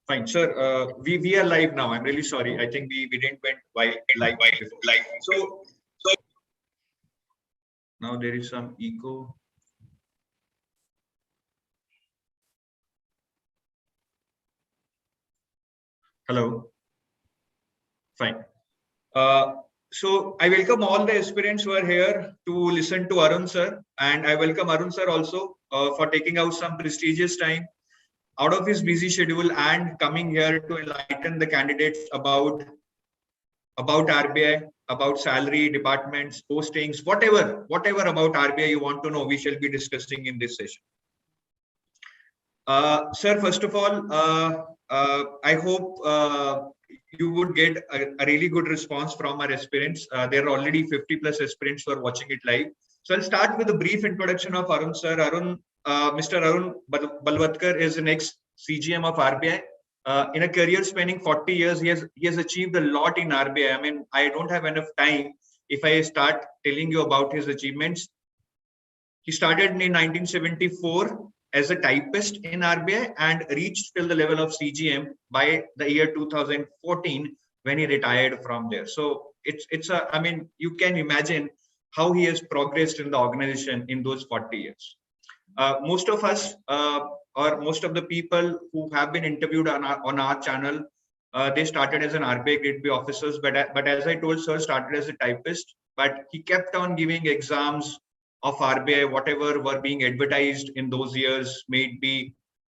Fine, sir. We are live now. I'm really sorry. I think we didn't went live before. So now there is some echo. Hello. Fine. So I welcome all the aspirants who are here to listen to Arun sir, and I welcome Arun sir also for taking out some prestigious time out of his busy schedule and coming here to enlighten the candidates about RBI, about salary, departments, postings, whatever about RBI you want to know, we shall be discussing in this session. Sir, first of all, I hope you would get a really good response from our aspirants. There are already 50 plus aspirants who are watching it live. So I'll start with a brief introduction of Arun sir. Mr. Arun Balwatkar is the next CGM of RBI. In a career spanning 40 years, he has achieved a lot in RBI. I mean, I don't have enough time if I start telling you about his achievements. He started in 1974 as a typist in RBI and reached till the level of CGM by the year 2014 when he retired from there. So I mean, you can imagine how he has progressed in the organization in those 40 years. Most of us or most of the people who have been interviewed on our channel, they started as an RBI grade B officers, but as I told sir, started as a typist, but he kept on giving exams of RBI, whatever were being advertised in those years, may it be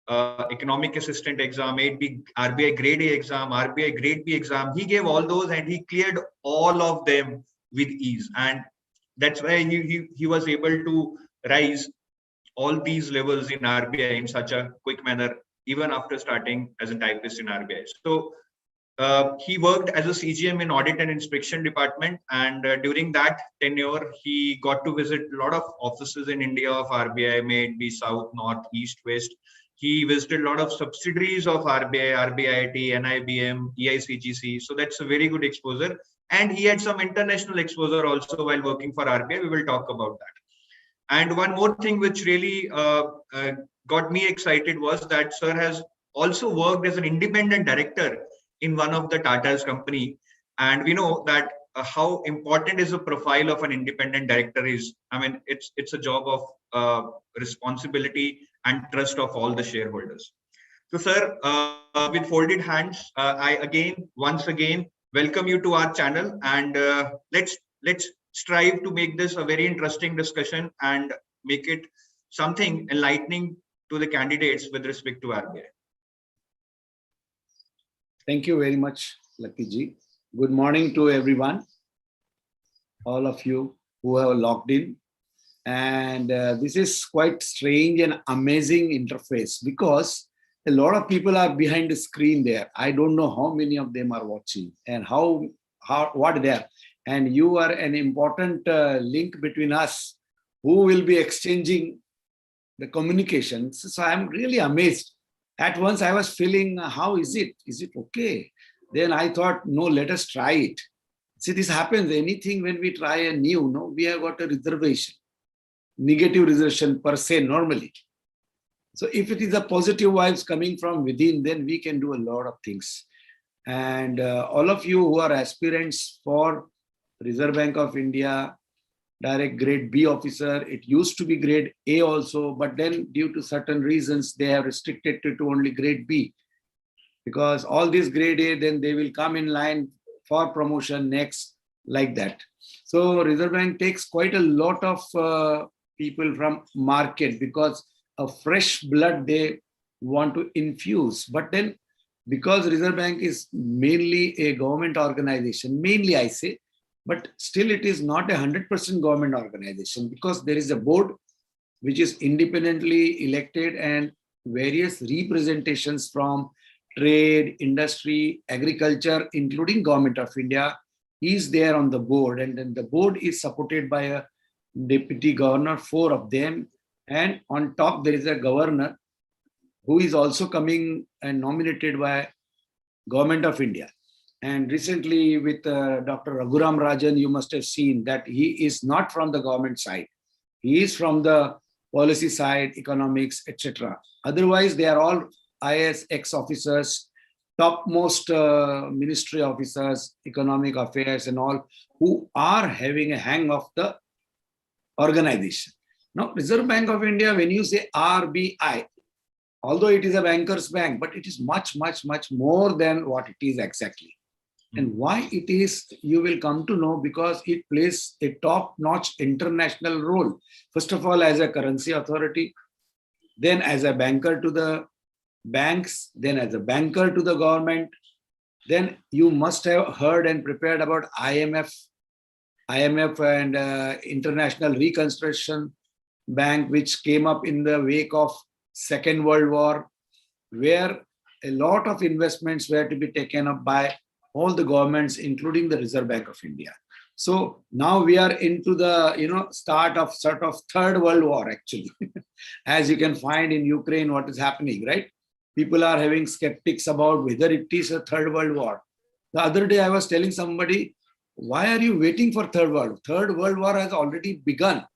economic assistant exam, may it be RBI grade A exam, RBI grade B exam. He gave all those and he cleared all of them with ease. And that's why he was able to rise all these levels in RBI in such a quick manner, even after starting as a typist in RBI. So he worked as a CGM in audit and inspection department, and during that tenure, he got to visit a lot of offices in India of RBI, may it be South, North, East, West. He visited a lot of subsidiaries of RBI, RBIT, NIBM, EICGC. So that's a very good exposure. And he had some international exposure also while working for RBI. We will talk about that. And one more thing which really got me excited was that sir has also worked as an independent director in one of the Tata's company. And we know that how important is the profile of an independent director is. I mean, it's a job of responsibility and trust of all the shareholders. So sir, with folded hands, I once again welcome you to our channel, and let's strive to make this a very interesting discussion and make it something enlightening to the candidates with respect to RBI. Thank you very much, Lucky Ji. Good morning to everyone, all of you who have logged in. And this is quite strange and amazing interface because a lot of people are behind the screen there. I don't know how many of them are watching and what they are. And you are an important link between us who will be exchanging the communications. So I'm really amazed. At once I was feeling, how is it? Is it okay? Then I thought, no, let us try it. See, this happens. Anything when we try a new, no, we have got a reservation, negative reservation per se normally. So if it is a positive vibes coming from within, then we can do a lot of things. And all of you who are aspirants for Reserve Bank of India, direct grade B officer, it used to be grade A also, but then due to certain reasons, they have restricted it to only grade B. Because all these grade A, then they will come in line for promotion next, like that. So Reserve Bank takes quite a lot of people from market because a fresh blood they want to infuse. But then because Reserve Bank is mainly a government organization, mainly I say, but still it is not 100% government organization because there is a board which is independently elected and various representations from trade, industry, agriculture, including Government of India is there on the board. And then the board is supported by a deputy governor, 4 of them. And on top, there is a governor who is also coming and nominated by Government of India. And recently with Dr. Raghuram Rajan, you must have seen that he is not from the government side. He is from the policy side, economics, etc. Otherwise, they are all IAS ex-officers topmost ministry officers, economic affairs and all, who are having a hang of the organization. Now, Reserve Bank of India, when you say RBI, although it is a banker's bank, but it is much, much, much more than what it is exactly. And why it is, you will come to know, because it plays a top-notch international role. First of all, as a currency authority, then as a banker to the banks, then as a banker to the government. Then you must have heard and prepared about IMF and International Reconstruction Bank, which came up in the wake of Second World War, where a lot of investments were to be taken up by all the governments, including the Reserve Bank of India. So now we are into the start of sort of Third World War, actually. As you can find in Ukraine, what is happening, right? People are having skeptics about whether it is a Third World War. The other day I was telling somebody, why are you waiting for Third World? Third World War has already begun.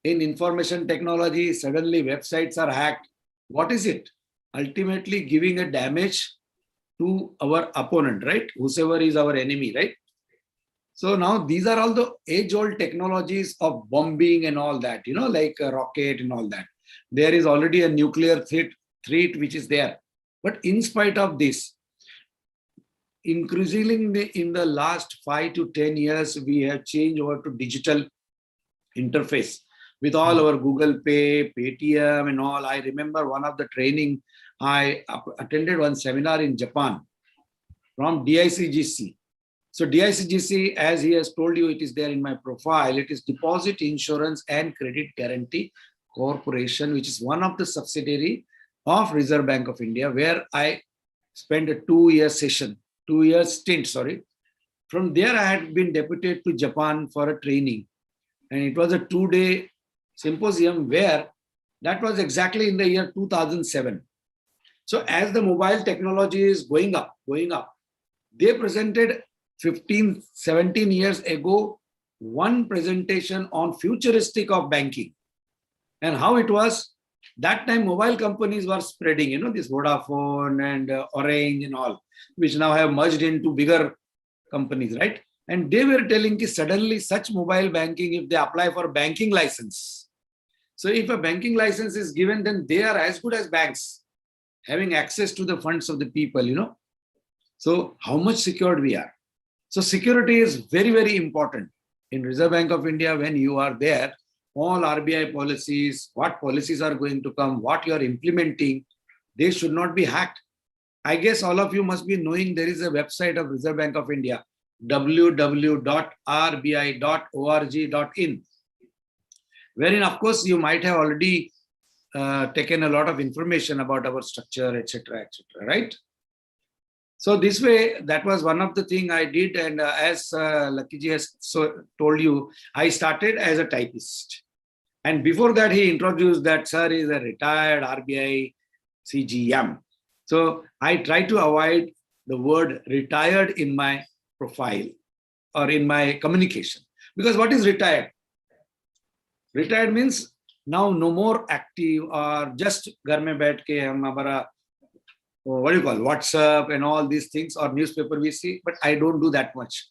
In information technology, suddenly websites are hacked. What is it? Ultimately giving a damage to our opponent, right? Whosoever is our enemy, right? So now these are all the age-old technologies of bombing and all that, like a rocket and all that. There is already a nuclear threat which is there. But in spite of this, increasingly in the last 5 to 10 years, we have changed over to digital interface with all our Google Pay, Paytm and all. I remember one of the training, I attended one seminar in Japan from DICGC. So DICGC, as he has told you, it is there in my profile. It is Deposit Insurance and Credit Guarantee Corporation, which is one of the subsidiary of Reserve Bank of India, where I spent a 2-year stint. From there, I had been deputed to Japan for a training. And it was a 2-day symposium where that was exactly in the year 2007. So as the mobile technology is going up, they presented 15, 17 years ago, one presentation on futuristic of banking and how it was. That time mobile companies were spreading, this Vodafone and Orange and all, which now have merged into bigger companies, right? And they were telling that suddenly such mobile banking, if they apply for banking license. So if a banking license is given, then they are as good as banks, having access to the funds of the people, So how much secured we are. So security is very, very important. In Reserve Bank of India, when you are there, all RBI policies, what policies are going to come, what you are implementing, they should not be hacked. I guess all of you must be knowing there is a website of Reserve Bank of India, www.rbi.org.in, wherein, of course, you might have already taken a lot of information about our structure, etc., right? So this way, that was one of the things I did. And as Lucky has told you, I started as a typist. And before that, he introduced that sir is a retired RBI CGM. So I try to avoid the word retired in my profile or in my communication. Because what is retired? Retired means now no more active or just घर में बैठ के हम हमारा what do you call WhatsApp and all these things or newspaper we see, but I don't do that much.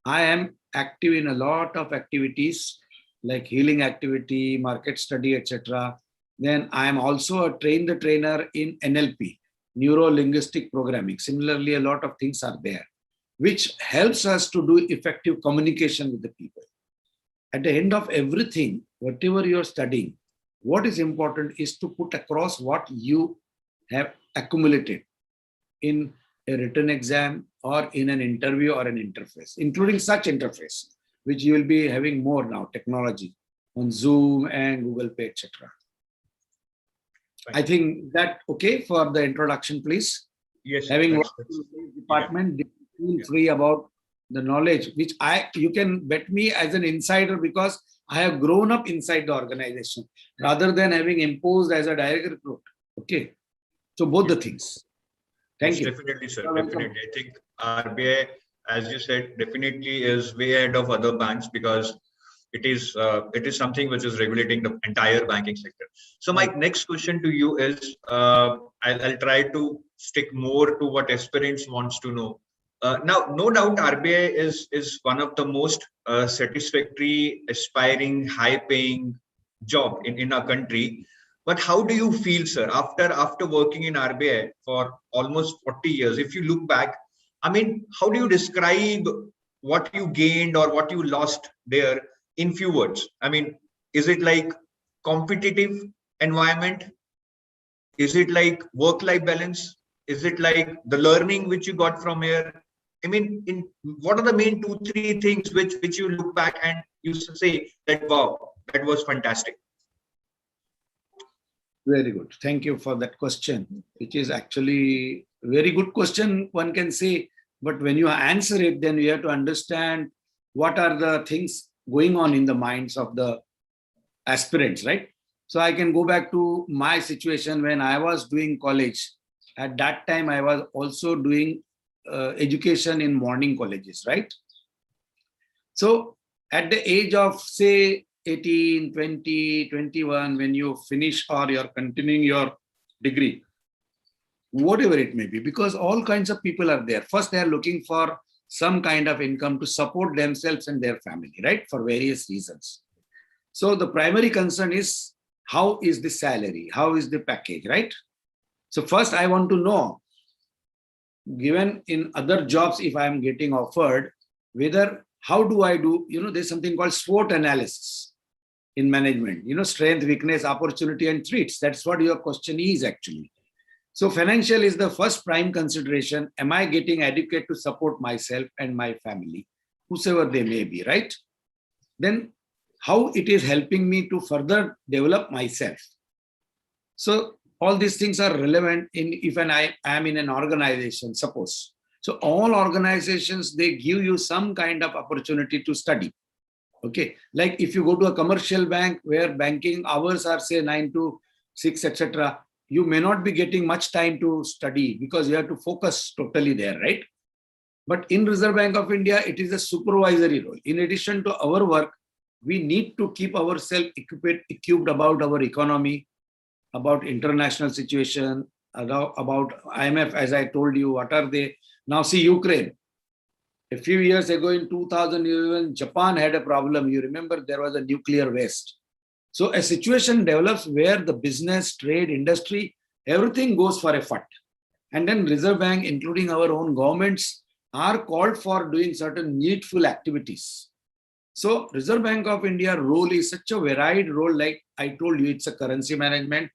I am active in a lot of activities like healing activity, market study, etc. Then I am also a trainer in NLP, neuro-linguistic programming. Similarly, a lot of things are there, which helps us to do effective communication with the people. At the end of everything, whatever you're studying, what is important is to put across what you have accumulated in a written exam or in an interview or an interface, including such interface, which you will be having more now, technology on Zoom and Google Pay, etc. I think that okay for the introduction, please. Yes. Having worked in the department, feel free about the knowledge, which you can bet me as an insider because I have grown up inside the organization rather than having imposed as a direct recruit. Okay. So both the things. Thank you. Definitely, sir. Definitely. I think RBI, as you said, definitely is way ahead of other banks because it is something which is regulating the entire banking sector. So my next question to you is, I'll try to stick more to what aspirants wants to know. Now, no doubt, RBI is one of the most satisfactory, aspiring, high-paying job in our country. But how do you feel, sir, after working in RBI for almost 40 years? If you look back, I mean, how do you describe what you gained or what you lost there in few words? I mean, is it like competitive environment? Is it like work-life balance? Is it like the learning which you got from here? I mean, in what are the main 2-3 things which you look back and you say that wow, that was fantastic? Very good. Thank you for that question, which is actually a very good question, one can say. But when you answer it, then you have to understand what are the things going on in the minds of the aspirants, right? So I can go back to my situation when I was doing college. At that time, I was also doing education in morning colleges, right? So at the age of, say, 18, 20, 21, when you finish or you're continuing your degree, whatever it may be, because all kinds of people are there. First, they are looking for some kind of income to support themselves and their family, right? For various reasons. So the primary concern is, how is the salary? How is the package, right? So first I want to know, given in other jobs, if I am getting offered, whether, how do I do, there's something called SWOT analysis in management, strength, weakness, opportunity, and threats. That's what your question is actually. So financial is the first prime consideration. Am I getting adequate to support myself and my family, whosoever they may be, right? Then how it is helping me to further develop myself. So all these things are relevant if I am in an organization, suppose. So all organizations, they give you some kind of opportunity to study. Okay, like if you go to a commercial bank where banking hours are, say, 9 to 6, etc., you may not be getting much time to study because you have to focus totally there, right? But in Reserve Bank of India, it is a supervisory role. In addition to our work, we need to keep ourselves equipped about our economy, about international situation, about IMF, as I told you, what are they? Now see Ukraine. A few years ago in 2011, Japan had a problem. You remember there was a nuclear waste. So a situation develops where the business, trade, industry, everything goes for a fut. And then Reserve Bank, including our own governments, are called for doing certain needful activities. So Reserve Bank of India role is such a varied role. Like I told you, it's a currency management,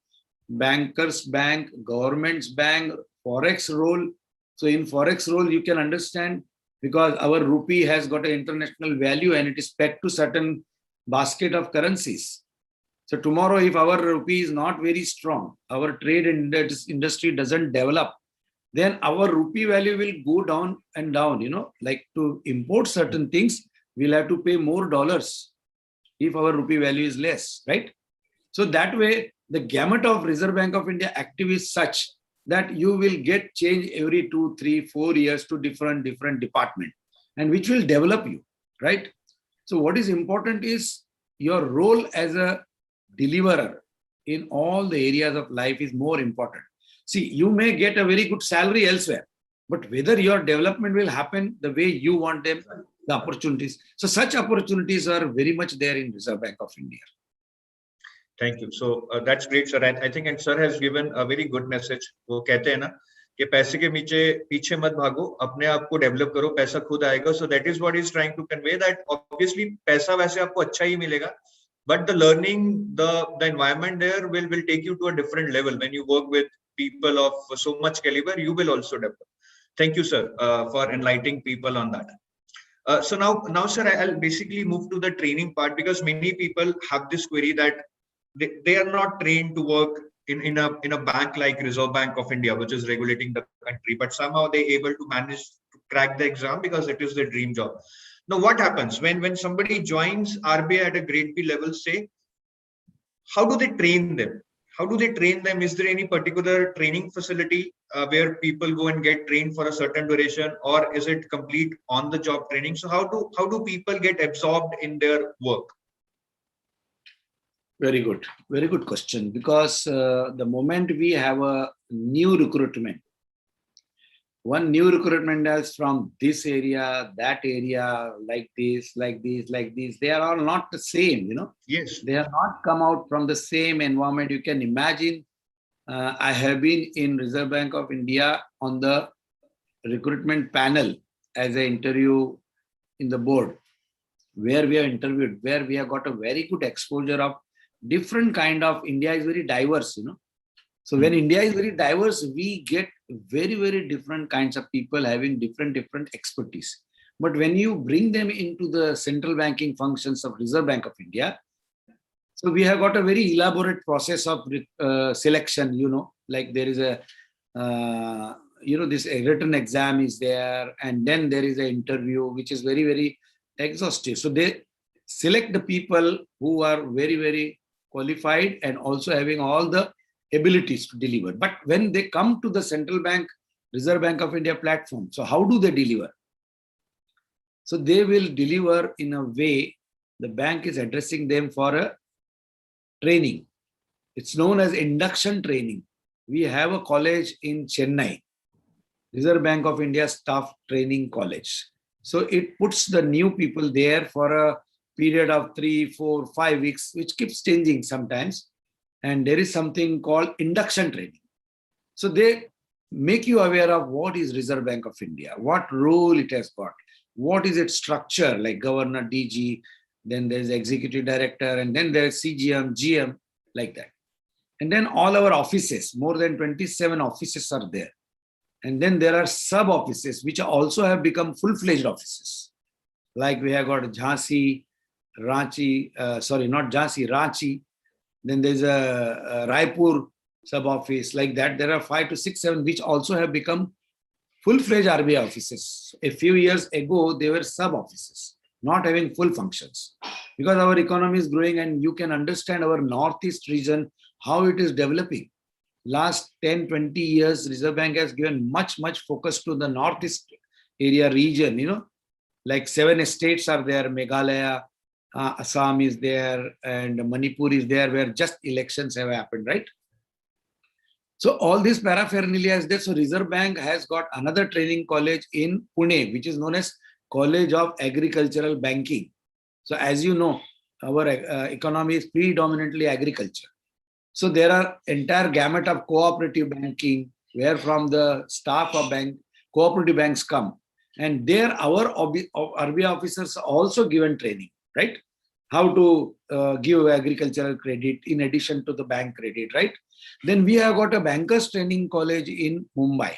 bankers bank, government's bank, forex role. So in forex role, you can understand, because our rupee has got an international value and it is pegged to certain basket of currencies. So tomorrow, if our rupee is not very strong, our trade and industry doesn't develop, then our rupee value will go down and down. Like to import certain things, we'll have to pay more dollars if our rupee value is less, right? So that way, the gamut of Reserve Bank of India active is such that you will get change every 2, 3, 4 years to different department, and which will develop you, right? So what is important is your role as a deliverer in all the areas of life is more important. See, you may get a very good salary elsewhere, but whether your development will happen the way you want them, the opportunities. So such opportunities are very much there in Reserve Bank of India. Thank you. So that's great, sir. I think, and sir has given a very good message. वो कहते हैं ना कि पैसे के पीछे मत भागो, अपने आप को डेवलप करो, पैसा खुद आएगा. So that is what he's trying to convey, that obviously पैसा वैसे आपको अच्छा ही मिलेगा, but the learning, the environment there will take you to a different level. When you work with people of so much caliber, you will also develop. Thank you, sir, for enlightening people on that. So now, sir, I'll basically move to the training part, because many people have this query that they are not trained to work in a bank like Reserve Bank of India, which is regulating the country, but somehow they're able to manage to crack the exam because it is their dream job. Now, what happens when somebody joins RBI at a grade B level, say, how do they train them? How do they train them? Is there any particular training facility where people go and get trained for a certain duration, or is it complete on-the-job training? So how do people get absorbed in their work? Very good question. Because the moment we have a new recruitment, one new recruitment is from this area, that area, like this, like this, like this. They are all not the same, Yes. They have not come out from the same environment. You can imagine, I have been in Reserve Bank of India on the recruitment panel as an interview in the board, where we have interviewed, where we have got a very good exposure of different kind of. India is very diverse, So when India is very diverse, we get very, very different kinds of people having different expertise. But when you bring them into the central banking functions of Reserve Bank of India, so we have got a very elaborate process of selection, like there is a, this written exam is there, and then there is an interview, which is very, very exhaustive. So they select the people who are very, very qualified and also having all the abilities to deliver. But when they come to the central bank, Reserve Bank of India platform, so how do they deliver? So they will deliver in a way the bank is addressing them for a training. It's known as induction training. We have a college in Chennai, Reserve Bank of India Staff Training College. So it puts the new people there for a period of 3, 4, 5 weeks, which keeps changing sometimes. And there is something called induction training. So they make you aware of what is Reserve Bank of India, what role it has got, what is its structure, like governor, DG, then there's executive director, and then there's CGM, GM, like that. And then all our offices, more than 27 offices are there. And then there are sub offices, which also have become full-fledged offices. Like we have got Jhansi, Ranchi, Ranchi. Then there's a Raipur sub-office, like that. There are 5 to 6, 7, which also have become full-fledged RBI offices. A few years ago, they were sub-offices, not having full functions. Because our economy is growing, and you can understand our Northeast region, how it is developing. Last 10, 20 years, Reserve Bank has given much focus to the Northeast area region, like 7 states are there, Meghalaya, Assam is there, and Manipur is there, where just elections have happened, right? So all this paraphernalia is there. So Reserve Bank has got another training college in Pune, which is known as College of Agricultural Banking. So as you know, our economy is predominantly agriculture. So there are entire gamut of cooperative banking, where from the staff of cooperative banks come. And there our RBI officers are also given training, right? How to give agricultural credit in addition to the bank credit, right? Then we have got a bankers training college in Mumbai,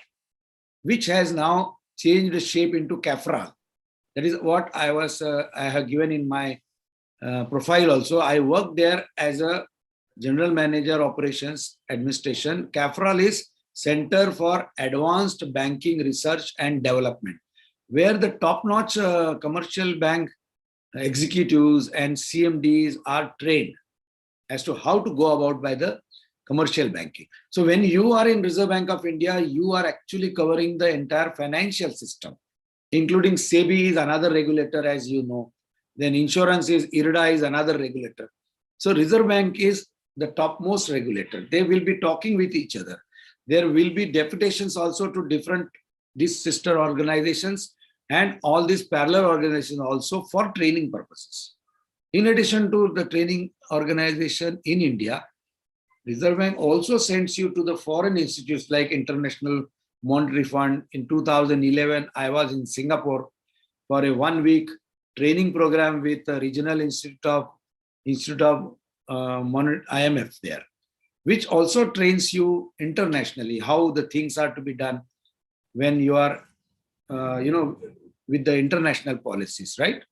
which has now changed the shape into CAFRAL. That is what I have given in my profile also. I worked there as a General Manager Operations Administration. CAFRAL is Center for Advanced Banking Research and Development, where the top-notch commercial bank executives and CMDs are trained as to how to go about by the commercial banking. So when you are in Reserve Bank of India, you are actually covering the entire financial system, including SEBI is another regulator, as you know. Then insurance is IRDA is another regulator. So Reserve Bank is the topmost regulator. They will be talking with each other. There will be deputations also to these sister organizations and all these parallel organizations also for training purposes. In addition to the training organization in India, Reserve Bank also sends you to the foreign institutes like International Monetary Fund. In 2011, I was in Singapore for a 1-week training program with the Regional Institute of IMF there, which also trains you internationally how the things are to be done when you are, with the international policies, right?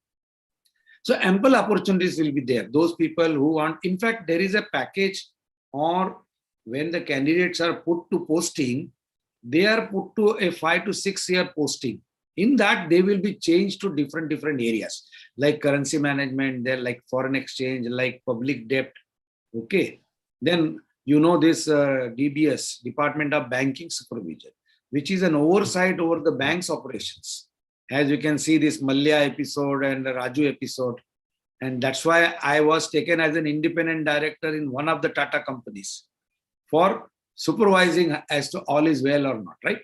So ample opportunities will be there. Those people who want, in fact, there is a package, or when the candidates are put to posting, they are put to a 5 to 6 year posting. In that, they will be changed to different areas, like currency management, they're like foreign exchange, like public debt. Okay. Then, this DBS, Department of Banking Supervision, which is an oversight over the bank's operations. As you can see, this Malya episode and the Raju episode, And that's why I was taken as an independent director in one of the Tata companies for supervising as to all is well or not, right?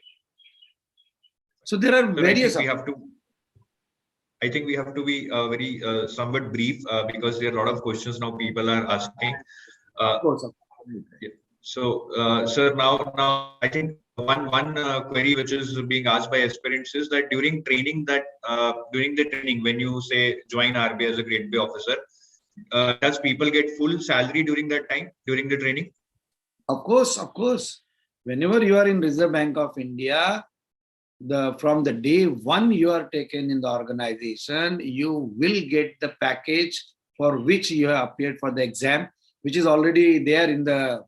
So there are various. I think we have to be very somewhat brief because there are a lot of questions now people are asking. Of course. Yeah. So, sir, now I think one query which is being asked by aspirants is that during training, during the training, when you say join RBI as a grade B officer, does people get full salary during that time, during the training? Of course, of course. Whenever you are in Reserve Bank of India, from the day one you are taken in the organization, you will get the package for which you have appeared for the exam, which is already there in the,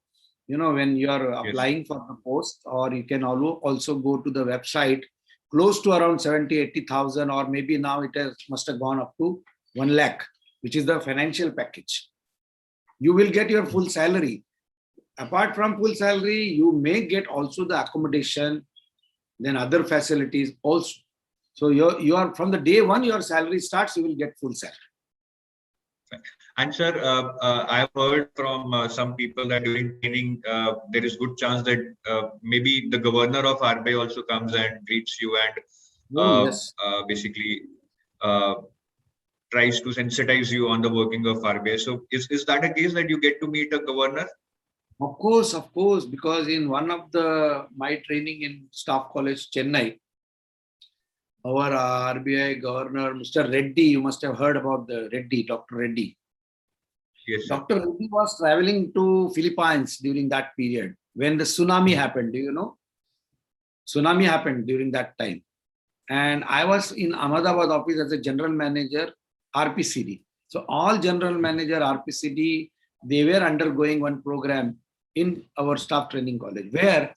when you are applying for the post, or you can also go to the website, close to around 70,000-80,000, or maybe now it must have gone up to 1 lakh, which is the financial package. You will get your full salary. Apart from full salary, you may get also the accommodation, then other facilities also. So you are from the day one your salary starts, you will get full salary. And sir, I've heard from some people that during training there is good chance that maybe the governor of RBI also comes and greets you and basically tries to sensitize you on the working of RBI. So is that a case that you get to meet a governor? Of course, because in one of my training in Staff College, Chennai, our RBI governor, Mr. Reddy, you must have heard about the Reddy, Dr. Reddy. Yes, sir. Dr. Reddy was traveling to Philippines during that period when the tsunami happened. Do you know? Tsunami happened during that time. And I was in Ahmedabad office as a general manager, RPCD. So all general manager, RPCD, they were undergoing one program in our staff training college, where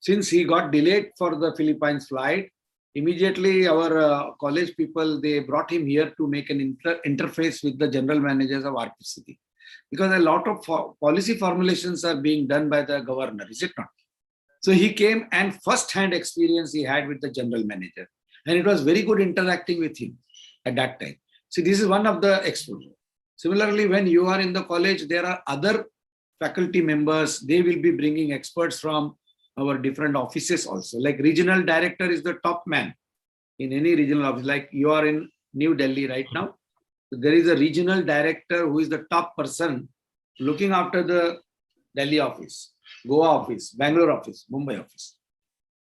since he got delayed for the Philippines flight, immediately our college people, they brought him here to make an interface with the general managers of RPCD, because a lot of policy formulations are being done by the governor, is it not? So he came, and first-hand experience he had with the general manager, and it was very good interacting with him at that time. See, this is one of the exposure. Similarly, when you are in the college, there are other faculty members. They will be bringing experts from our different offices also. Like regional director is the top man in any regional office. Like you are in New Delhi right now. So there is a regional director who is the top person looking after the Delhi office, Goa office, Bangalore office, Mumbai office.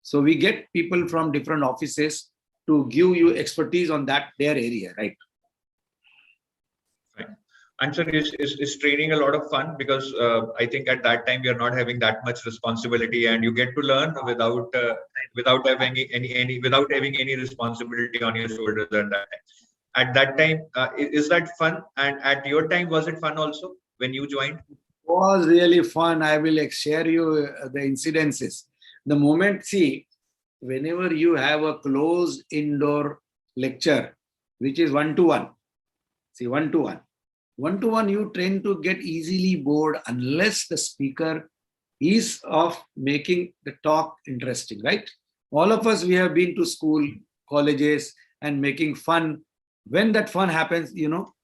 So we get people from different offices to give you expertise on their area, right? And sir, is training a lot of fun, because I think at that time you're not having that much responsibility and you get to learn without having any responsibility on your shoulders at that time. At that time, is that fun? And at your time, was it fun also when you joined? It was really fun. I will share you the incidences. The moment, see, whenever you have a closed indoor lecture, which is one-to-one, see, one-to-one, you tend to get easily bored unless the speaker is of making the talk interesting, right? All of us, we have been to school, colleges, and making fun. When that fun happens,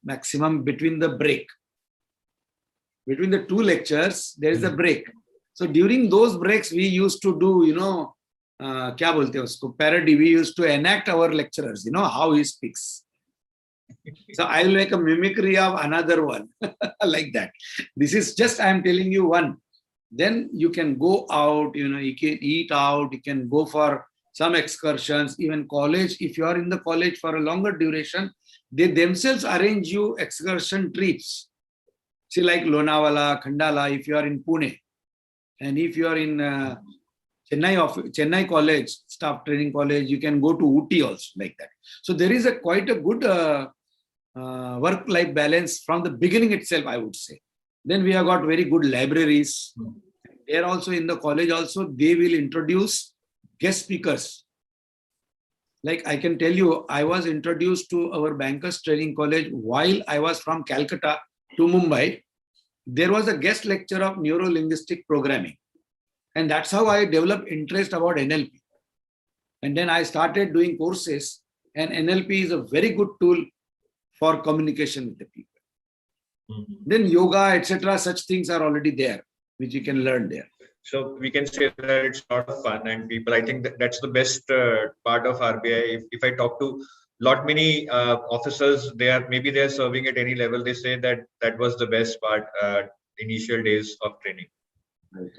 maximum between the break. Between the two lectures, there is a break. So during those breaks, we used to do, kya bolte usko, parody. We used to enact our lecturers, how he speaks. So I will make a mimicry of another one like that. This is just, I am telling you one. Then you can go out, you can eat out, you can go for some excursions, even college. If you are in the college for a longer duration, they themselves arrange you excursion trips. See, like Lonavala, Khandala, if you are in Pune, and if you are in Chennai College, Staff Training College, you can go to Ooty also, like that. So there is quite a good work-life balance from the beginning itself, I would say. Then we have got very good libraries. There also in the college also, they will introduce guest speakers. Like I can tell you, I was introduced to our Bankers Training College while I was from Calcutta to Mumbai. There was a guest lecture of neuro-linguistic programming. And that's how I developed interest about NLP. And then I started doing courses, and NLP is a very good tool for communication with the people. Mhm. Then yoga, etc., such things are already there, which you can learn there. So we can say that it's a lot of fun, and people, I think that's the best part of RBI. If I talk to many officers, maybe they're serving at any level. They say that that was the best part, initial days of training. Right.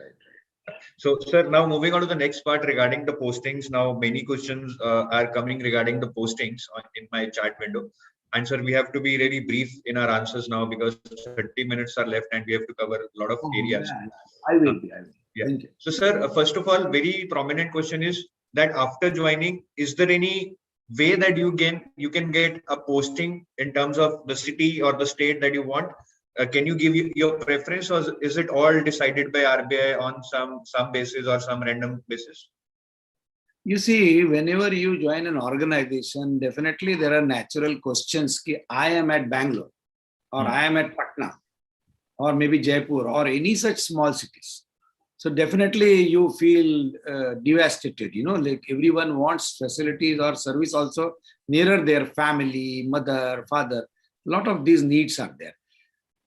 So, sir, now moving on to the next part regarding the postings. Now, many questions are coming regarding the postings in my chat window. And sir, we have to be really brief in our answers now because 30 minutes are left and we have to cover a lot of areas. Yeah. I will be. Yeah. Thank you. So, sir, first of all, very prominent question is that after joining, is there any way that you can get a posting in terms of the city or the state that you want? Can you give your preference, or is it all decided by RBI on some basis or some random basis? You see, whenever you join an organization, definitely there are natural questions. I am at Bangalore, or I am at Patna, or maybe Jaipur, or any such small cities. So definitely you feel devastated, like everyone wants facilities or service also nearer their family, mother, father. A lot of these needs are there.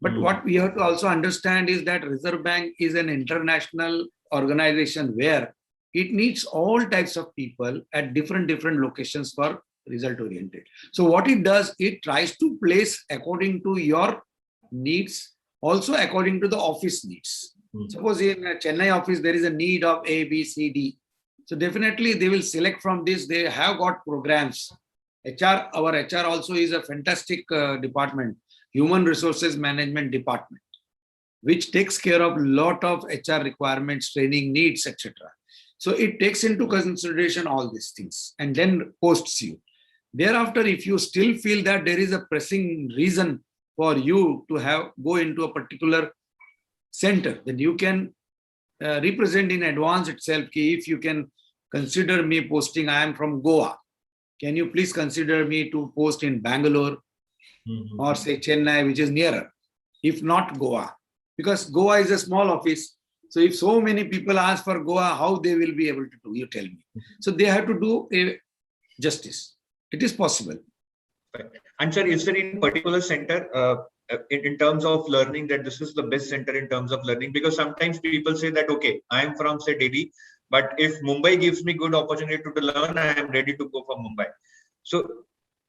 But what we have to also understand is that Reserve Bank is an international organization where it needs all types of people at different locations for result oriented. So what it does, it tries to place according to your needs, also according to the office needs. Suppose in a Chennai office, there is a need of A, B, C, D. So definitely they will select from this. They have got programs. Our HR also is a fantastic department, Human Resources Management Department, which takes care of a lot of HR requirements, training needs, etc. So it takes into consideration all these things and then posts you. Thereafter, if you still feel that there is a pressing reason for you to go into a particular center, then you can represent in advance itself. If you can consider me posting, I am from Goa. Can you please consider me to post in Bangalore or say Chennai, which is nearer, if not Goa? Because Goa is a small office. So if so many people ask for Goa, how they will be able to do? You tell me. So they have to do a justice. It is possible. Right. And sir, is there any particular center in terms of learning that this is the best center in terms of learning? Because sometimes people say that, okay, I am from say Delhi, but if Mumbai gives me good opportunity to learn, I am ready to go for Mumbai. So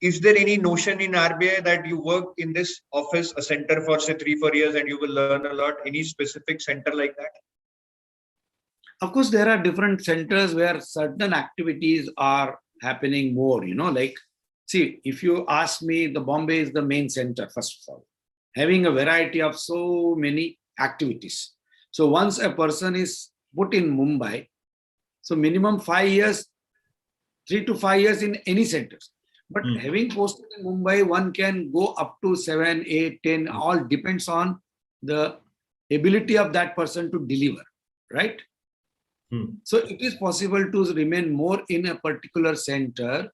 is there any notion in RBI that you work in this office, a center for say 3-4 years and you will learn a lot? Any specific center like that? Of course, there are different centers where certain activities are happening more, like, see, if you ask me, the Bombay is the main center, first of all, having a variety of so many activities. So once a person is put in Mumbai, so minimum 5 years, 3 to 5 years in any centers. But having posted in Mumbai, one can go up to 7, 8, 10, all depends on the ability of that person to deliver, right? So it is possible to remain more in a particular center.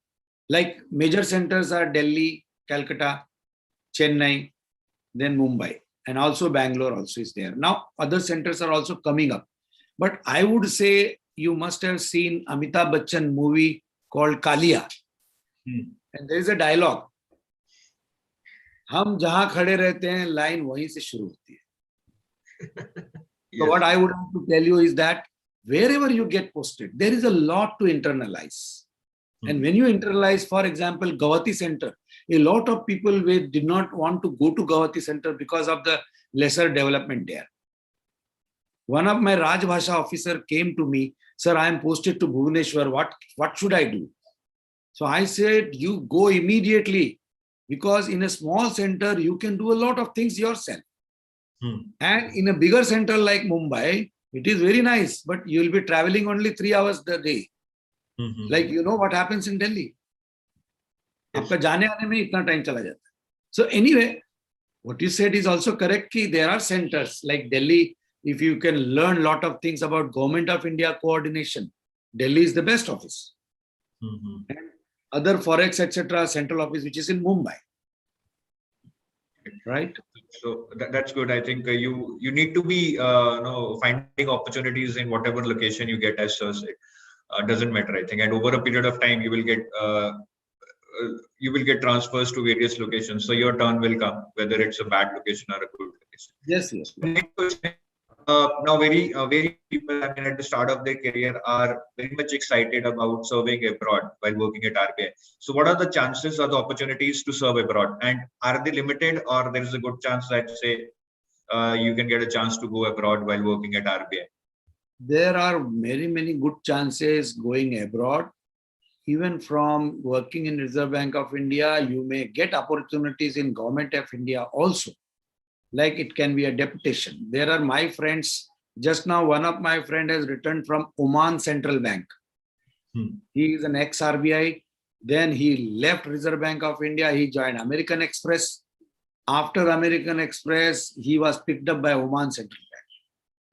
Like major centers are Delhi, Calcutta, Chennai, then Mumbai, and also Bangalore also is there. Now other centers are also coming up. But I would say you must have seen Amitabh Bachchan movie called Kalia. And there is a dialogue. हम जहां खड़े रहते हैं, line वहीं से शुरू होती है. So what I would have to tell you is that wherever you get posted, there is a lot to internalize. And when you internalize, for example, Guwahati Center, a lot of people did not want to go to Guwahati Center because of the lesser development there. One of my Rajbhasha officer came to me, sir, I am posted to Bhubaneswar. What should I do? So I said, you go immediately, because in a small center, you can do a lot of things yourself. And in a bigger center like Mumbai, it is very nice, but you will be traveling only 3 hours a day. Like, you know what happens in Delhi? आपका जाने आने में इतना time चला जाता है. So anyway, what you said is also correct. There are centers like Delhi. If you can learn a lot of things about Government of India coordination, Delhi is the best office. And other Forex, etc., central office, which is in Mumbai. Right? So that's good. I think you need to be finding opportunities in whatever location you get, as sir said. Doesn't matter, I think. And over a period of time, you will get you will get transfers to various locations. So your turn will come, whether it's a bad location or a good location. Yes, yes. Next question. Now, very people, I mean, at the start of their career are very much excited about serving abroad while working at RBI. So, what are the chances or the opportunities to serve abroad, and are they limited, or there is a good chance that say you can get a chance to go abroad while working at RBI? There are many good chances going abroad. Even from working in Reserve Bank of India, you may get opportunities in Government of India also. Like it can be a deputation. There are my friends. Just now, one of my friend has returned from Oman Central Bank. He is an ex-RBI. Then he left Reserve Bank of India. He joined American Express. After American Express, he was picked up by Oman Central Bank.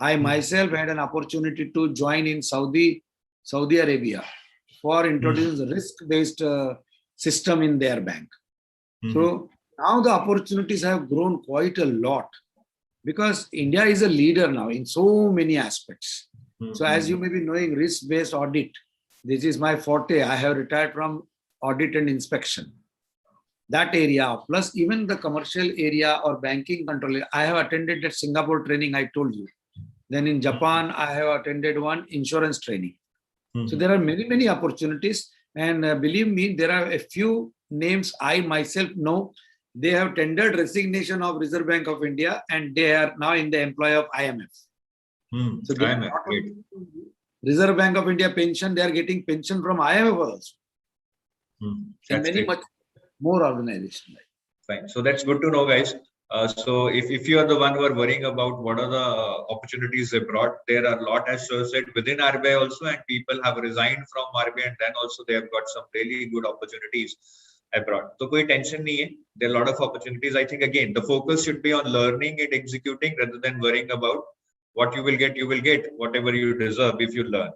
I myself had an opportunity to join in Saudi Arabia for introducing the risk-based system in their bank. So now the opportunities have grown quite a lot because India is a leader now in so many aspects. So as you may be knowing, risk-based audit, this is my forte. I have retired from audit and inspection. That area, plus even the commercial area or banking control. I have attended that Singapore training I told you. Then in Japan, I have attended one insurance training. So there are many opportunities. And believe me, there are a few names I myself know. They have tendered resignation of Reserve Bank of India and they are now in the employ of IMF. So IMF, Reserve Bank of India pension, they are getting pension from IMF also. And many much more organizations. Fine. So that's good to know, guys. So if you are the one who are worrying about what are the opportunities abroad, there are a lot, as Sir said, within RBI also, and people have resigned from RBI and then also they have got some really good opportunities abroad. So koi tension nahi hai. There are a lot of opportunities. I think again, the focus should be on learning and executing rather than worrying about what you will get whatever you deserve if you learn.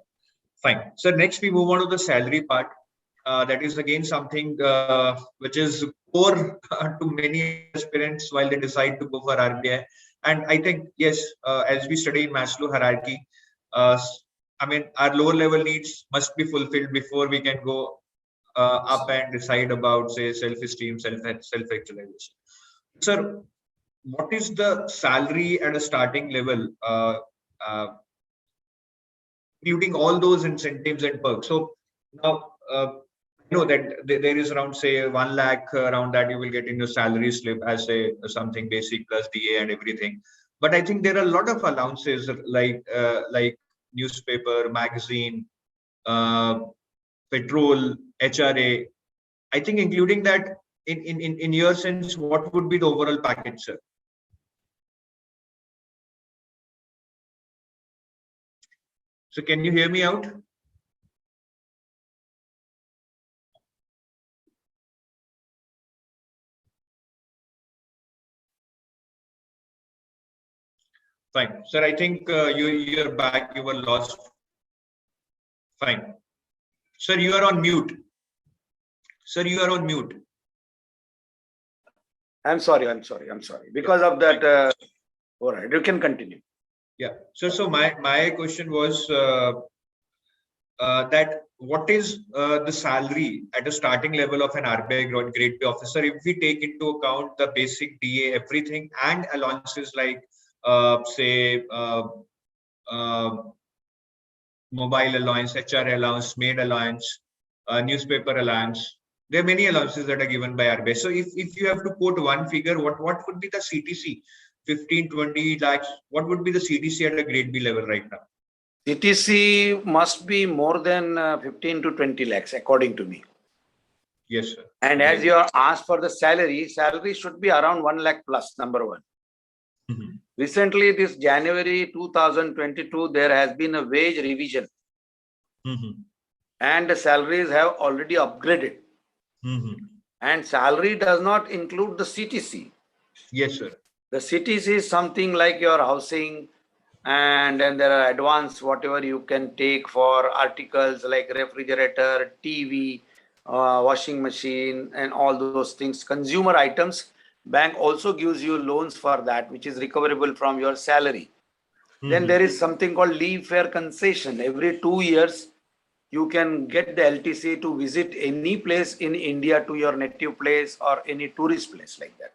Fine. So next we move on to the salary part. That is again something which is core to many aspirants while they decide to go for RBI. And I think, yes, as we study in Maslow hierarchy, I mean, our lower level needs must be fulfilled before we can go up and decide about, say, self-esteem, self-actualization. Sir, what is the salary at a starting level, including all those incentives and perks? So now, know that there is around, say, 1 lakh around that you will get in your salary slip as a something basic plus DA and everything. But I think there are a lot of allowances like newspaper, magazine, petrol, HRA. I think including that in your sense, what would be the overall package, sir? So can you hear me out? Fine. Sir, I think you're back. You were lost. Fine. Sir, you are on mute. Sir, you are on mute. I'm sorry. Because of that, all right, you can continue. Yeah. So my question was that what is the salary at a starting level of an RBI grade B officer if we take into account the basic DA, everything, and allowances like say mobile allowance, HR allowance, maid allowance, newspaper allowance. There are many allowances that are given by RBI. So if you have to quote one figure, what would be the CTC? 15, 20 lakhs. What would be the CTC at a grade B level right now? CTC must be more than 15 to 20 lakhs, according to me. Yes, sir. And as you are asked for the salary should be around 1 lakh plus, number one. Recently, this January 2022, there has been a wage revision. And the salaries have already upgraded. And salary does not include the CTC. Yes, sir. The CTC is something like your housing, and then there are advance, whatever you can take for articles like refrigerator, TV, washing machine, and all those things, consumer items. Bank also gives you loans for that, which is recoverable from your salary. Then there is something called leave fare concession. Every 2 years, you can get the LTC to visit any place in India to your native place or any tourist place like that.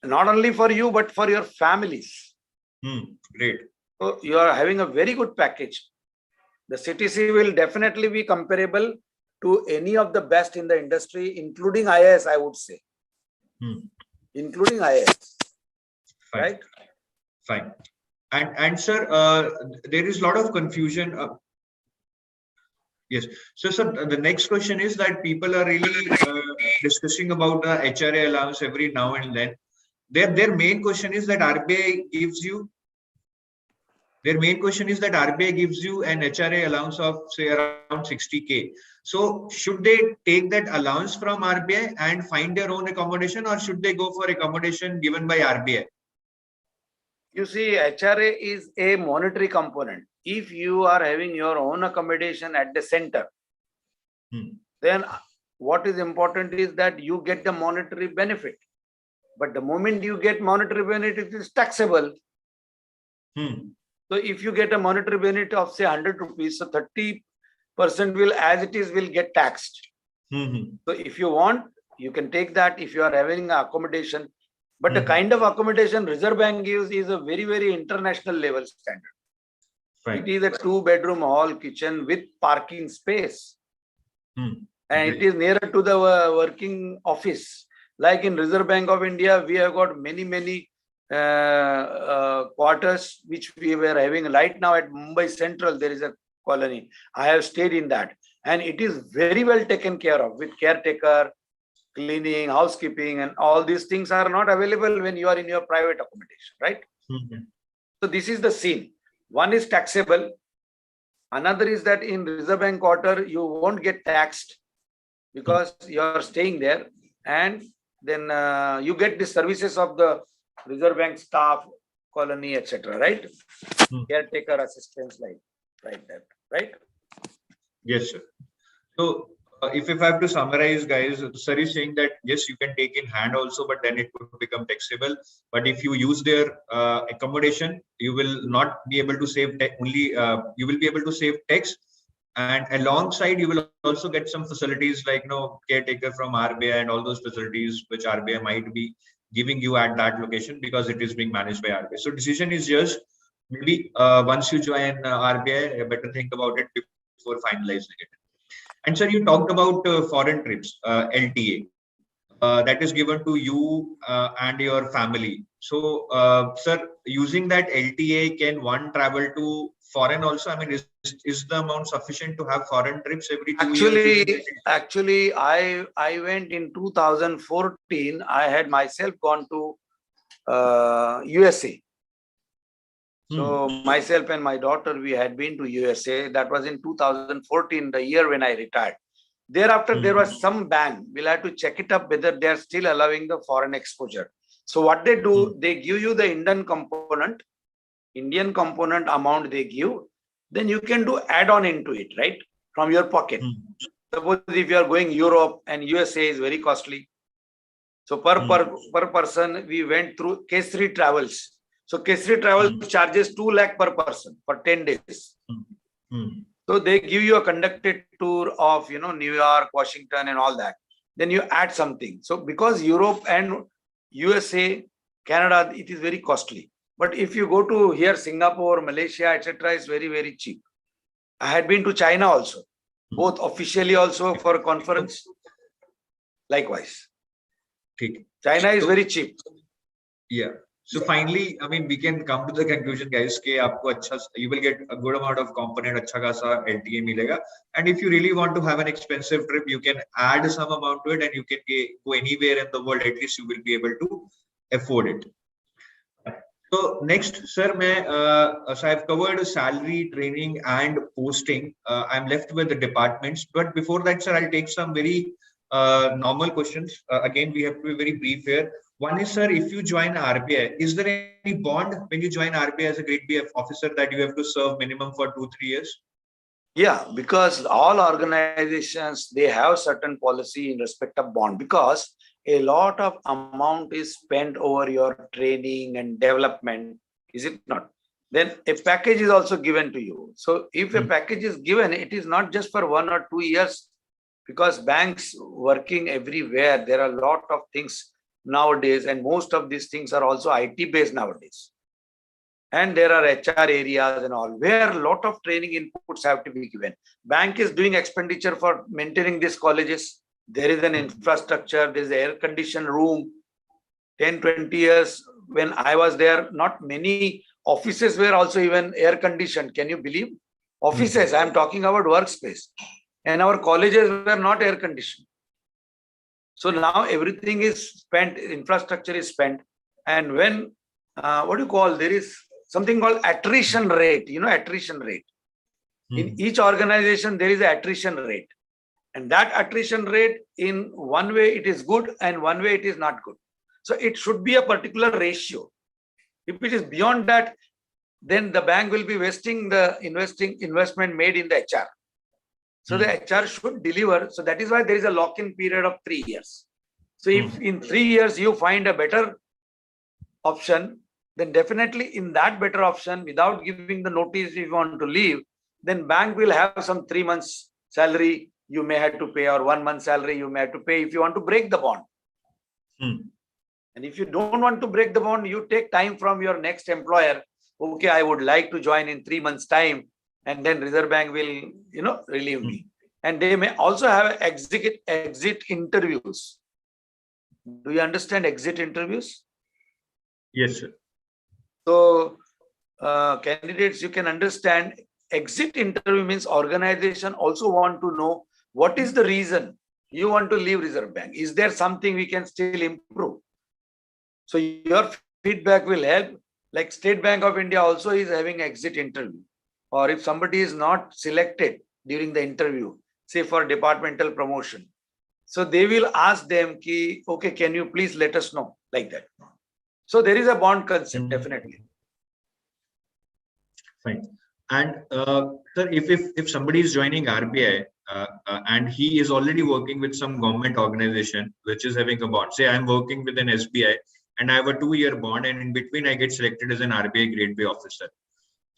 Not only for you, but for your families. Great. So you are having a very good package. The CTC will definitely be comparable to any of the best in the industry, including IAS, I would say. Including IAS. Fine. Right? Fine. And sir, there is a lot of confusion. Yes. So, sir, the next question is that people are really discussing about the HRA allowance every now and then. Their main question is that RBI gives you. Their main question is that RBI gives you an HRA allowance of say around 60K. So should they take that allowance from RBI and find their own accommodation, or should they go for accommodation given by RBI? You see, HRA is a monetary component. If you are having your own accommodation at the center, then what is important is that you get the monetary benefit. But the moment you get monetary benefit, it is taxable. So if you get a monetary benefit of say 100 rupees, so 30% will, as it is, will get taxed. So if you want, you can take that if you are having accommodation. But the kind of accommodation Reserve Bank gives is a very, very international level standard. Right. It is a 2-bedroom hall kitchen with parking space. And it is nearer to the working office. Like in Reserve Bank of India, we have got many quarters which we were having. Right now at Mumbai Central, there is a colony. I have stayed in that. And it is very well taken care of with caretaker, cleaning, housekeeping, and all these things are not available when you are in your private accommodation, right? So this is the scene. One is taxable. Another is that in Reserve Bank quarter, you won't get taxed because you are staying there. And then you get the services of the Reserve Bank staff, colony, etc. Right? Caretaker assistance, like that, right? Yes, sir. So if I have to summarize, guys, sir is saying that yes, you can take in hand also, but then it could become taxable. But if you use their accommodation, you will not be able to save only. You will be able to save tax, and alongside you will also get some facilities like caretaker from RBI and all those facilities which RBI might be giving you at that location because it is being managed by RBI. So decision is just maybe once you join RBI, you better think about it before finalizing it. And sir, you talked about foreign trips, LTA, that is given to you and your family. So, sir, using that LTA, can one travel to foreign also? I mean, is the amount sufficient to have foreign trips every 2 years? Actually, I went in 2014. I had myself gone to USA. So myself and my daughter, we had been to USA. That was in 2014, the year when I retired. Thereafter, there was some ban. We'll have to check it up whether they are still allowing the foreign exposure. So what they do, they give you the Indian component amount they give. Then you can do add-on into it, right? From your pocket. Suppose if you are going Europe and USA is very costly. So per person, we went through Kesari Travels. So Kesari Travel charges 2 lakh per person for 10 days. So they give you a conducted tour of New York, Washington, and all that. Then you add something. So because Europe and USA, Canada, it is very costly. But if you go to here, Singapore, Malaysia, etc., it's very, very cheap. I had been to China also, both officially also for a conference. Likewise, China is very cheap. Yeah. So finally, I mean, we can come to the conclusion, guys, that you will get a good amount of component, अच्छा खासा LTA मिलेगा. And if you really want to have an expensive trip, you can add some amount to it and you can go anywhere in the world. At least you will be able to afford it. So next, sir, so I've covered salary, training, and posting. I'm left with the departments. But before that, sir, I'll take some very normal questions. Again, we have to be very brief here. One is, sir, if you join RBI, is there any bond when you join RBI as a grade B officer that you have to serve minimum for 2-3 years? Yeah, because all organizations, they have certain policy in respect of bond, because a lot of amount is spent over your training and development, is it not? then a package is also given to you. So if a package is given, it is not just for 1 or 2 years, because banks working everywhere. There are a lot of things nowadays, and most of these things are also IT based nowadays. And there are HR areas and all, where a lot of training inputs have to be given. Bank is doing expenditure for maintaining these colleges. There is an infrastructure, there is an air-conditioned room. 10, 20 years when I was there, not many offices were also even air-conditioned. Can you believe? Offices, I am talking about workspace. And our colleges were not air-conditioned. So now everything is spent, infrastructure is spent. And when, there is something called attrition rate, attrition rate. In each organization, there is an attrition rate. And that attrition rate, in one way it is good and one way it is not good. So it should be a particular ratio. If it is beyond that, then the bank will be wasting the investment made in the HR. So the HR should deliver. So that is why there is a lock-in period of 3 years. So if in 3 years you find a better option, then definitely in that better option, without giving the notice if you want to leave, then bank will have some 3 months salary you may have to pay, or 1 month salary you may have to pay if you want to break the bond. And if you don't want to break the bond, you take time from your next employer. Okay, I would like to join in 3 months' time, and then Reserve Bank will, relieve me. And they may also have exit interviews. Do you understand exit interviews? Yes, sir. So, candidates, you can understand exit interview means organization also want to know what is the reason you want to leave Reserve Bank. Is there something we can still improve? So your feedback will help. Like State Bank of India also is having exit interview. Or if somebody is not selected during the interview, say for departmental promotion, so they will ask them, okay, can you please let us know, like that. So there is a bond concept, definitely. Fine. And sir, if somebody is joining RBI and he is already working with some government organization which is having a bond, say I'm working with an SBI and I have a 2-year bond, and in between I get selected as an RBI Grade B officer.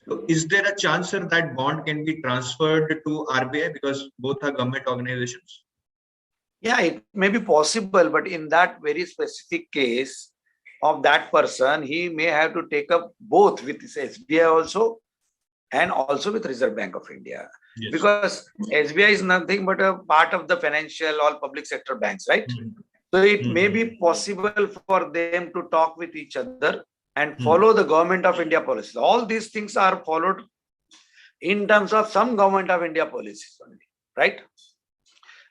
So is there a chance, sir, that bond can be transferred to RBI because both are government organizations? Yeah, it may be possible, but in that very specific case of that person, he may have to take up both with his SBI also and also with Reserve Bank of India. Yes. Because SBI is nothing but a part of the financial, all public sector banks, right? So it may be possible for them to talk with each other and follow the Government of India policies. All these things are followed in terms of some Government of India policies only, right?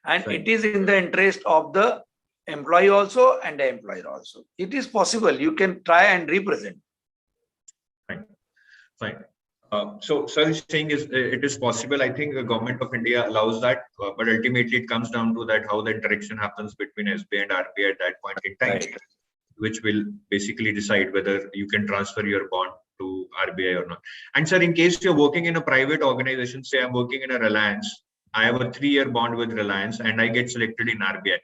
And it is in the interest of the employee also and the employer also. It is possible. You can try and represent. Fine. So sir is saying it is possible. I think the Government of India allows that, but ultimately it comes down to that how the interaction happens between SBI and RBI at that point in time, which will basically decide whether you can transfer your bond to RBI or not. And sir, in case you're working in a private organization, say I'm working in a Reliance, I have a 3-year bond with Reliance and I get selected in RBI.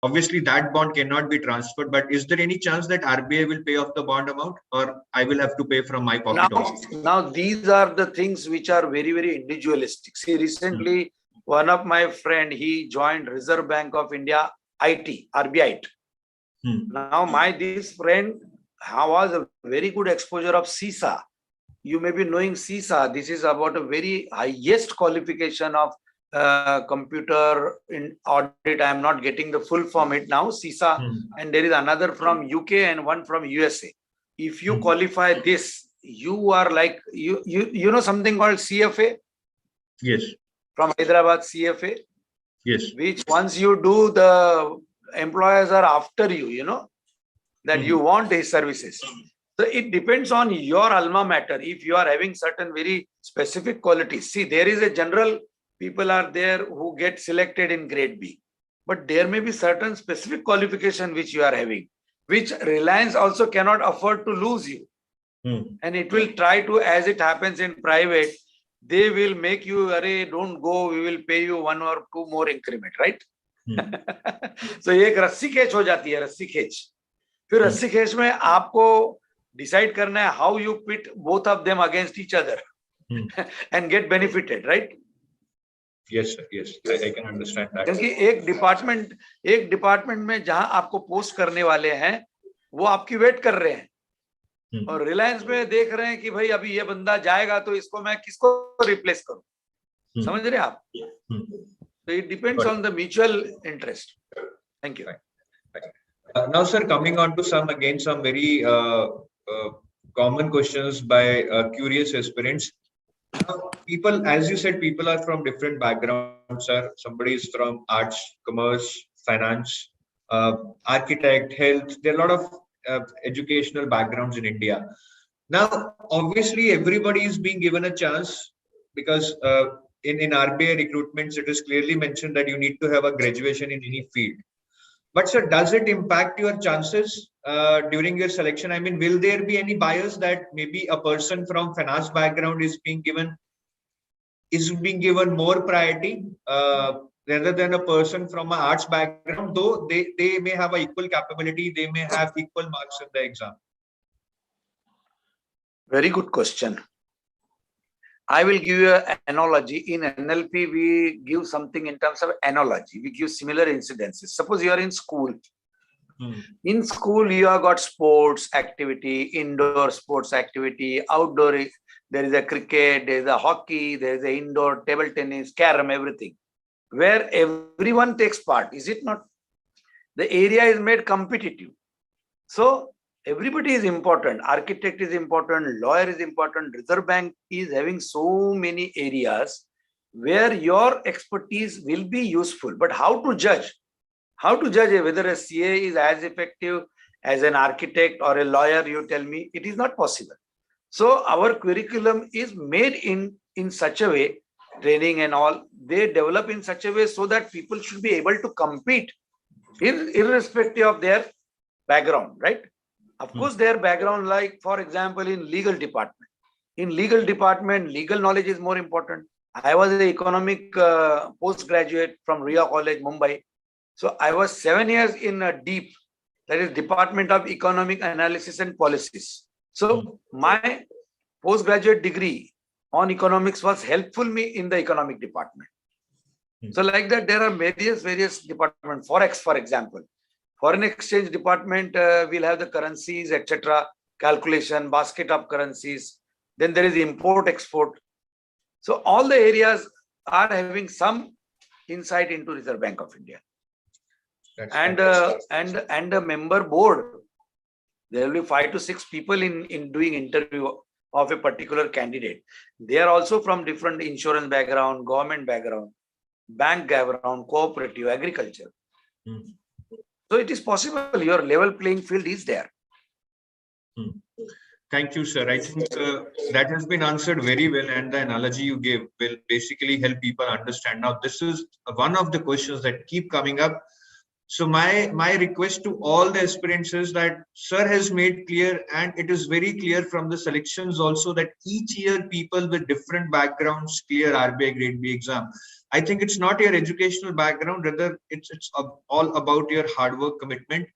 Obviously, that bond cannot be transferred, but is there any chance that RBI will pay off the bond amount, or I will have to pay from my pocket also? Now, these are the things which are very, very individualistic. See, recently, one of my friend, he joined Reserve Bank of India IT, RBI. Now, this friend was a very good exposure of CISA. You may be knowing CISA. This is about a very highest qualification of computer in audit. I am not getting the full form it now, CISA, and there is another from UK and one from USA. If you qualify this, you are like, you know something called CFA? Yes. From Hyderabad, CFA? Yes. Which once you do, the employers are after you, that you want these services. So it depends on your alma mater. If you are having certain very specific qualities, see, there is a general people are there who get selected in Grade B, but there may be certain specific qualification which you are having, which Reliance also cannot afford to lose you. And it will try to, as it happens in private, they will make you, array, don't go, we will pay you 1 or 2 more increment, right? So एक रस्सी खेच हो जाती है, रस्सी खेच. फिर रस्सी खेच में आपको decide करना है how you pit both of them against each other and get benefited, right? Yes, sir. Yes, I can understand that. क्योंकि एक डिपार्टमेंट में जहां आपको पोस्ट करने वाले हैं वो आपकी वेट कर रहे हैं और रिलायंस में देख रहे हैं कि भाई अभी ये बंदा जाएगा तो इसको मैं किसको रिप्लेस करूं, समझ रहे हैं आप? So it depends on the mutual interest. Thank you. Now, sir, coming on to some very common questions by curious aspirants. Now, people, as you said, people are from different backgrounds, sir. Somebody is from arts, commerce, finance, architect, health. There are a lot of educational backgrounds in India. Now, obviously, everybody is being given a chance because in RBI recruitments, it is clearly mentioned that you need to have a graduation in any field. But sir, does it impact your chances during your selection? I mean, will there be any bias that maybe a person from finance background is being given more priority rather than a person from an arts background, though they may have an equal capability, they may have equal marks in the exam? Very good question. I will give you an analogy. In NLP, we give something in terms of analogy. We give similar incidences. Suppose you are in school. In school, you have got sports activity, indoor sports activity, outdoor. There is a cricket, there is a hockey, there is a indoor table tennis, carom, everything, where everyone takes part. Is it not? The area is made competitive. So everybody is important. Architect is important. Lawyer is important. Reserve Bank is having so many areas where your expertise will be useful. But how to judge? How to judge whether a CA is as effective as an architect or a lawyer? You tell me. It is not possible. So our curriculum is made in such a way, training and all, they develop in such a way so that people should be able to compete irrespective of their background, right? Of course, their background, like for example, in legal department. In legal department, legal knowledge is more important. I was an economic postgraduate from RIA College, Mumbai. So I was 7 years in a DEEP, that is Department of Economic Analysis and Policies. So my postgraduate degree on economics was helpful me in the economic department. So like that, there are various departments. Forex, for example. Foreign exchange department will have the currencies, etc., calculation, basket of currencies. Then there is import, export. So all the areas are having some insight into Reserve Bank of India. And a member board. There will be 5 to 6 people in doing interview of a particular candidate. They are also from different insurance background, government background, bank background, cooperative, agriculture. So it is possible. Your level playing field is there. Thank you, sir. I think that has been answered very well, and the analogy you gave will basically help people understand. Now, this is one of the questions that keep coming up. So my request to all the aspirants is that sir has made clear, and it is very clear from the selections also, that each year people with different backgrounds clear RBI Grade B exam. I think it's not your educational background, rather it's all about your hard work, commitment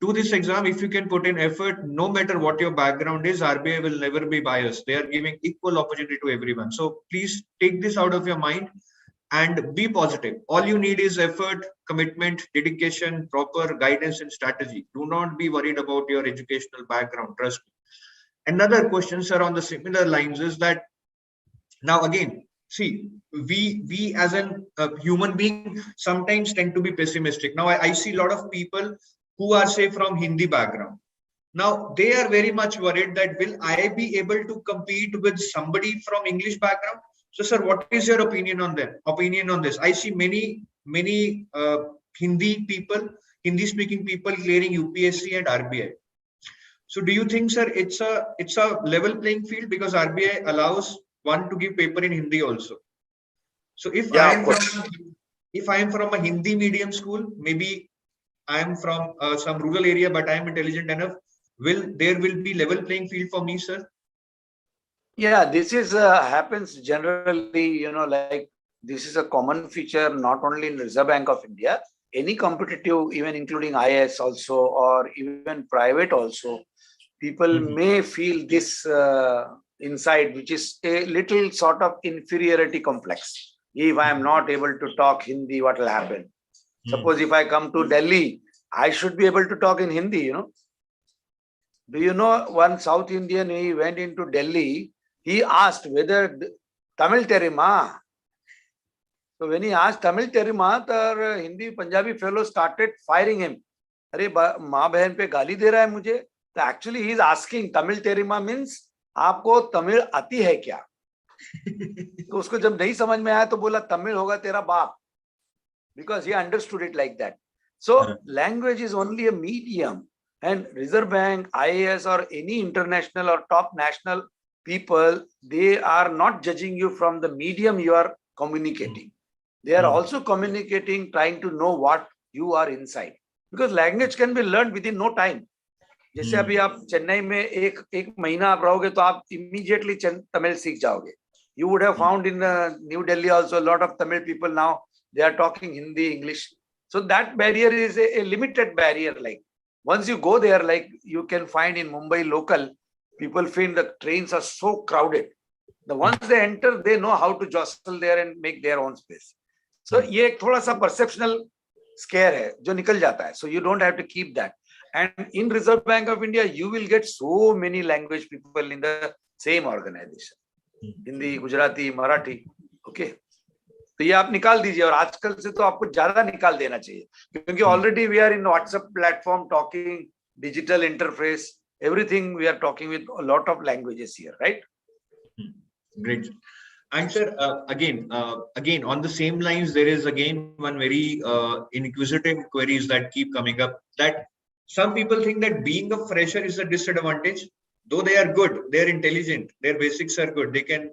to this exam. If you can put in effort, no matter what your background is, RBI will never be biased. They are giving equal opportunity to everyone. So please take this out of your mind and be positive. All you need is effort, commitment, dedication, proper guidance and strategy. Do not be worried about your educational background. Trust me. Another question, sir, on the similar lines is that now again, see, we as a human being sometimes tend to be pessimistic. Now I see a lot of people who are, say, from Hindi background. Now they are very much worried that will I be able to compete with somebody from English background? So, sir, what is your opinion on that? Opinion on this? I see many Hindi-speaking people clearing UPSC and RBI. So, do you think, sir, it's a level playing field because RBI allows one to give paper in Hindi also? So, if I am from a Hindi medium school, maybe I am from some rural area, but I am intelligent enough, there will be level playing field for me, sir? Yeah, this is happens generally, like this is a common feature not only in Reserve Bank of India, any competitive, even including IAS also, or even private also. people may feel this inside, which is a little sort of inferiority complex. If I am not able to talk Hindi, what will happen? Suppose if I come to Delhi, I should be able to talk in Hindi, you know. Do you know one South Indian, he went into Delhi, he asked whether Tamil terima. So when he asked Tamil terima, the Hindi Punjabi fellow started firing him. अरे माँ बहन पे गाली दे रहा है मुझे. So actually he is asking Tamil terima means आपको तमिल आती है क्या? तो उसको जब नहीं समझ में आया तो बोला तमिल होगा तेरा बाप, because he understood it like that. So language is only a medium, and Reserve Bank, IAS or any international or top national people, they are not judging you from the medium you are communicating. They are also communicating, trying to know what you are inside, because language can be learned within no time. जैसे अभी आप चेन्नई में एक महीना आप रहोगे तो आप immediately तमिल सीख जाओगे. You would have found in New Delhi also a lot of Tamil people now, they are talking Hindi, English. So that barrier is a limited barrier. Like once you go there, like you can find in Mumbai local, people feel the trains are so crowded. The once they enter, they know how to jostle there and make their own space. So ये एक थोड़ा सा perceptional scare है जो निकल जाता है. So you don't have to keep that. And in Reserve Bank of India, you will get so many language people in the same organization. Hindi, Gujarati, Marathi, okay. तो ये आप निकाल दीजिए, और आजकल से तो आपको ज्यादा निकाल देना चाहिए, क्योंकि already we are in WhatsApp platform talking, digital interface, everything we are talking with a lot of languages here, right? Great. And sir, again on the same lines, there is again one very inquisitive queries that keep coming up, that some people think that being a fresher is a disadvantage. Though they are good, they are intelligent, their basics are good, they can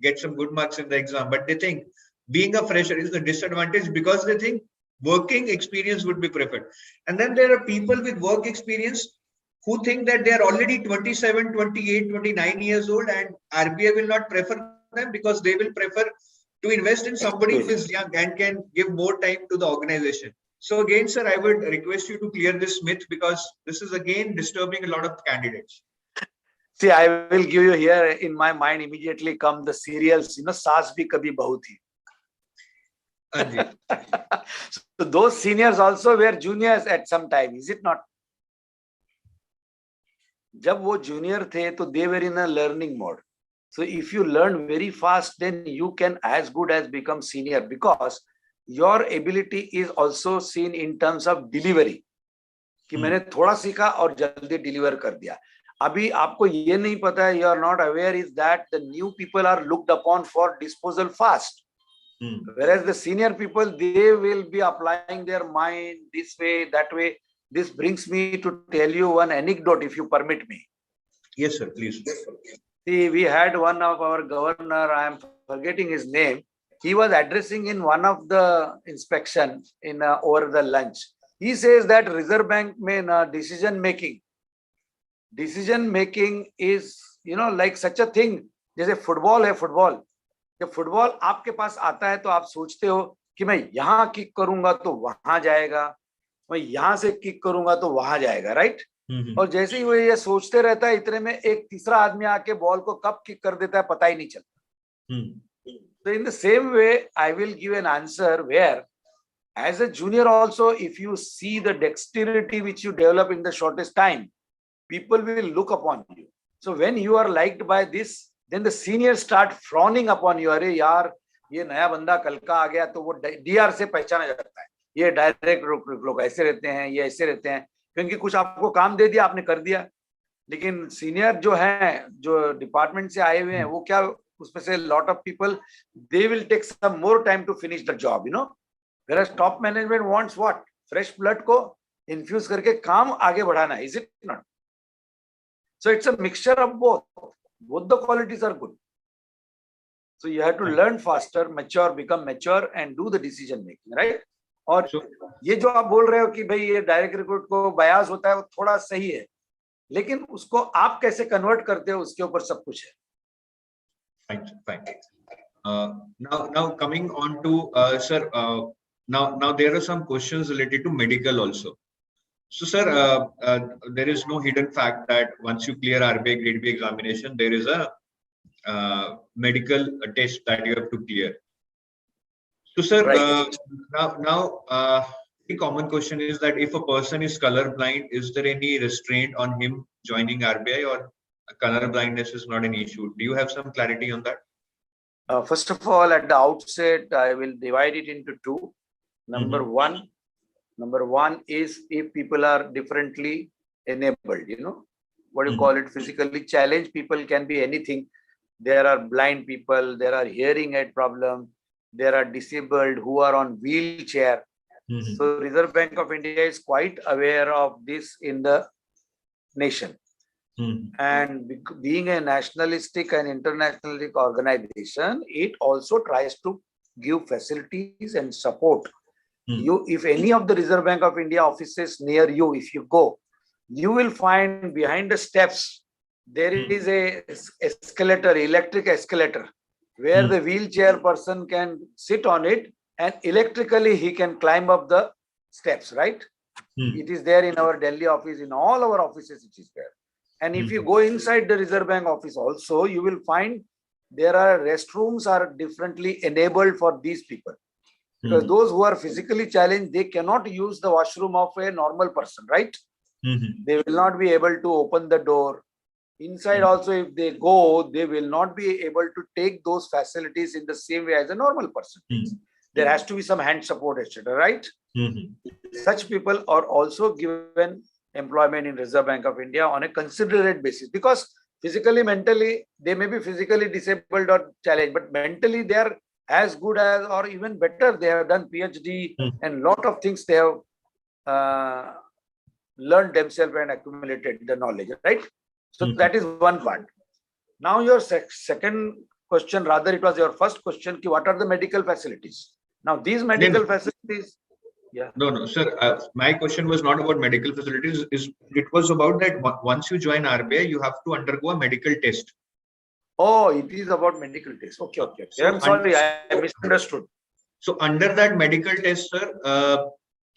get some good marks in the exam, but they think being a fresher is a disadvantage because they think working experience would be preferred. And then there are people with work experience who think that they are already 27, 28, 29 years old, and RBI will not prefer them because they will prefer to invest in somebody who is young and can give more time to the organization. So again, sir, I would request you to clear this myth, because this is again disturbing a lot of candidates. See, I will give you here, in my mind immediately come the serials, you know, Saas Bhi Kabhi Bahu Thi. So those seniors also were juniors at some time, is it not? जब वो junior थे तो they were in a learning mode. So if you learn very fast, then you can as good as become senior, because your ability is also seen in terms of delivery. कि मैंने थोड़ा सीखा और जल्दी deliver कर दिया. अभी आपको ये नहीं पता है, you are not aware is that the new people are looked upon for disposal fast. Whereas the senior people, they will be applying their mind this way, that way. This brings me to tell you one anecdote, if you permit me. Yes, sir, please. See, we had one of our governor, I am forgetting his name. He was addressing in one of the inspection in over the lunch. He says that Reserve Bank mein decision making is, you know, like such a thing. जैसे football है, football, जब football आपके पास आता है तो आप सोचते हो कि मैं यहाँ किक करूंगा तो वहां जाएगा, मैं यहाँ से किक करूंगा तो वहां जाएगा, राइट? और जैसे ही वो ये सोचते रहता है, इतने में एक तीसरा आदमी आके बॉल को कब किक कर देता है पता ही नहीं चलता. So in the same way, I will give an answer where, as a junior also, if you see the dexterity which you develop in the shortest time, people will look upon you. So when you are liked by this, then the seniors start frowning upon you. अरे यार, ये नया बंदा कल का आ गया तो वो DR से पहचाना जाता है. ये डायरेक्ट लोग ऐसे रहते हैं, ये ऐसे रहते हैं, क्योंकि कुछ आपको काम दे दिया, आपने कर दिया. लेकिन सीनियर जो हैं, जो डिपार्टमेंट से आए हुए हैं, वो क्या, उसमें से lot of people, they will take some more time to finish the job, you know. Whereas top management wants what? Fresh blood को infuse करके काम आगे बढ़ाना, is it not? So it's a mixture of both. Both the qualities are good. So you have to learn faster, mature, become mature, and do the decision making, right? और ये जो आप बोल रहे हो कि भाई ये डायरेक्ट रिक्रूट को बयास होता है, वो थोड़ा सही है, लेकिन उसको आप कैसे कन्वर्ट करते हो उसके ऊपर सब कुछ है. Fine. Now coming on to sir, now there are some questions related to medical also. So, sir, there is no hidden fact that once you clear RBI Grade B examination, there is a medical test that you have to clear. So, sir, Right. the common question is that if a person is colorblind, is there any restraint on him joining RBI, or color blindness is not an issue? Do you have some clarity on that? First of all, at the outset, I will divide it into two. Number one is if people are differently enabled, what you call it, physically challenged people can be anything. There are blind people, there are hearing aid problem, there are disabled who are on wheelchair. So Reserve Bank of India is quite aware of this in the nation. And being a nationalistic and internationalistic organization, it also tries to give facilities and support. If any of the Reserve Bank of India offices near you, if you go, you will find behind the steps, there is a escalator, electric escalator, where the wheelchair person can sit on it and electrically he can climb up the steps, right? It is there in our Delhi office, in all our offices it is there. And if you go inside the Reserve Bank office also, you will find there are restrooms are differently enabled for these people. Because those who are physically challenged, they cannot use the washroom of a normal person, right? They will not be able to open the door. Inside also, if they go, they will not be able to take those facilities in the same way as a normal person. There has to be some hand support, etc., right? Such people are also given employment in Reserve Bank of India on a considerate basis, because physically, mentally, they may be physically disabled or challenged, but mentally they are as good as or even better. They have done PhD and lot of things they have learned themselves and accumulated the knowledge, right? So that is one part. Now your second question, rather it was your first question, what are the medical facilities? Now these medical facilities, No, sir. My question was not about medical facilities. It was about that once you join RBI, you have to undergo a medical test. Oh, it is about medical test. Okay. So I'm sorry, I misunderstood. So under that medical test, sir,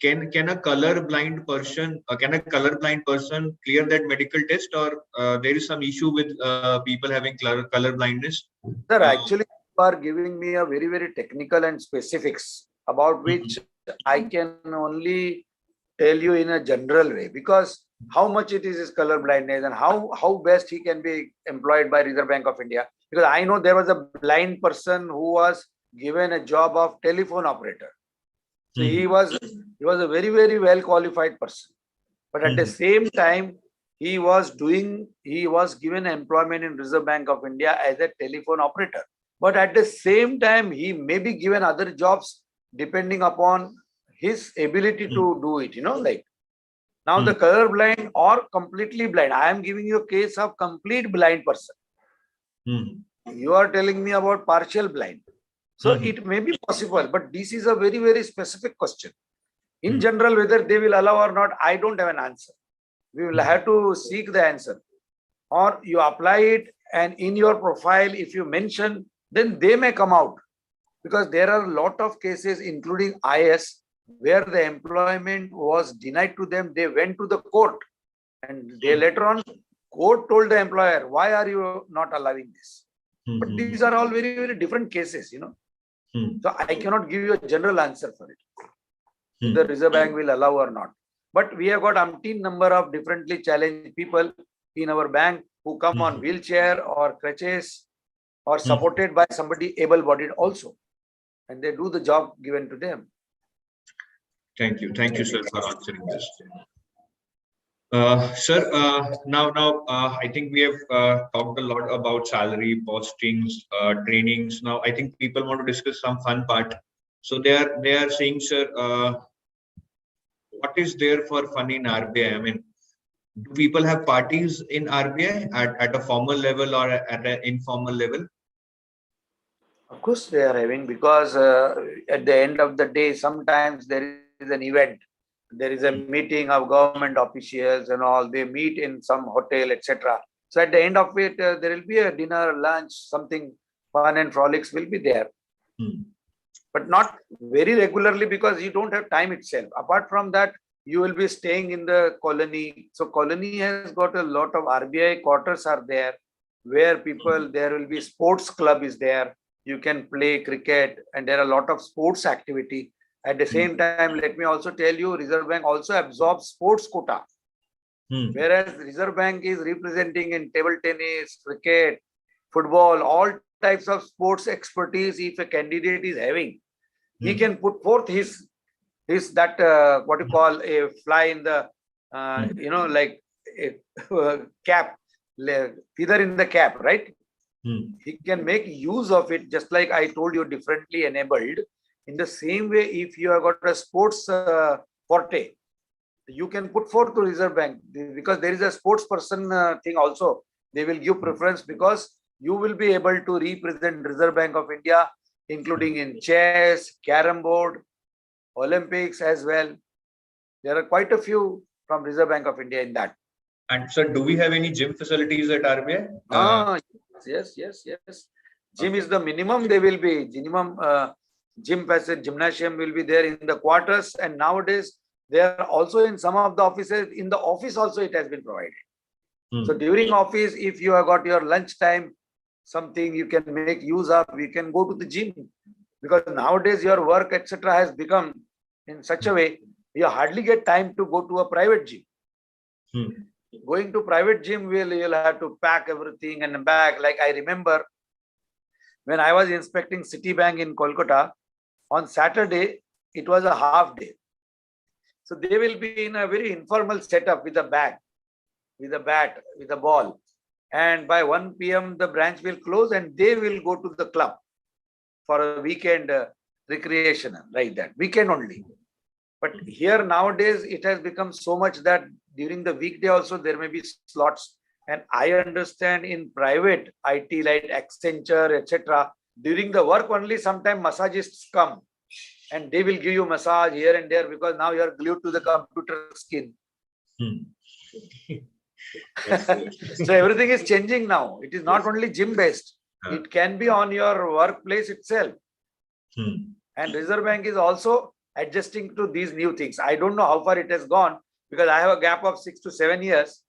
can a colorblind person clear that medical test, or there is some issue with people having color blindness? Sir, actually, you are giving me a very, very technical and specifics about which I can only tell you in a general way, because how much it is color blindness and how best he can be employed by Reserve Bank of India. Because I know there was a blind person who was given a job of telephone operator. So he was a very, very well qualified person. But at the same time, he was given employment in Reserve Bank of India as a telephone operator. But at the same time, he may be given other jobs depending upon his ability to do it, like. Now the colorblind or completely blind, I am giving you a case of complete blind person. You are telling me about partial blind. So it may be possible, but this is a very, very specific question. In general, whether they will allow or not, I don't have an answer. We will have to seek the answer. Or you apply it, and in your profile, if you mention, then they may come out. Because there are a lot of cases, including IS, where the employment was denied to them. They went to the court, and they later on, court told the employer, why are you not allowing this? But these are all very, very different cases, So I cannot give you a general answer for it. The Reserve Bank will allow or not. But we have got umpteen number of differently challenged people in our bank who come on wheelchair or crutches or supported by somebody able-bodied also. And they do the job given to them. Thank you, sir, for answering this. Sir, now, I think we have talked a lot about salary, postings, trainings. Now, I think people want to discuss some fun part. So they are saying, sir, what is there for fun in RBI? I mean, do people have parties in RBI at a formal level or at an informal level? Of course, they are having, because at the end of the day, sometimes there is an event. There is a meeting of government officials and all. They meet in some hotel, etc. So at the end of it, there will be a dinner, lunch, something fun and frolics will be there. But not very regularly, because you don't have time itself. Apart from that, you will be staying in the colony. So colony has got a lot of RBI quarters are there, where people, there will be sports club is there. You can play cricket and there are a lot of sports activity. At the same time, let me also tell you, Reserve Bank also absorbs sports quota. Whereas Reserve Bank is representing in table tennis, cricket, football, all types of sports expertise. If a candidate is having, he can put forth his that what you call a fly in the like a cap, feather in the cap, right? He can make use of it, just like I told you, differently enabled. In the same way, if you have got a sports forte, you can put forth to Reserve Bank, because there is a sports person thing also. They will give preference because you will be able to represent Reserve Bank of India, including in chess, carom board, Olympics as well. There are quite a few from Reserve Bank of India in that. And sir, do we have any gym facilities at RBI? Yes. Gym is the minimum. They will be minimum gym passage, gymnasium will be there in the quarters, and nowadays they are also in some of the offices. In the office also it has been provided. So during office, if you have got your lunch time, something you can make use of, we can go to the gym, because nowadays your work etc. has become in such a way you hardly get time to go to a private gym. Going to private gym, you'll have to pack everything and back. Like I remember when I was inspecting Citibank in Kolkata, on Saturday it was a half day. So they will be in a very informal setup with a bag, with a bat, with a ball. And by 1 p.m. the branch will close and they will go to the club for a weekend recreation, like that, weekend only. But here nowadays it has become so much that during the weekday also there may be slots. And I understand in private IT like Accenture, etc., during the work only sometimes massagists come and they will give you massage here and there, because now you are glued to the computer screen. So everything is changing now. It is not only gym based. It can be on your workplace itself. And Reserve Bank is also adjusting to these new things. I don't know how far it has gone, because I have a gap of 6 to 7 years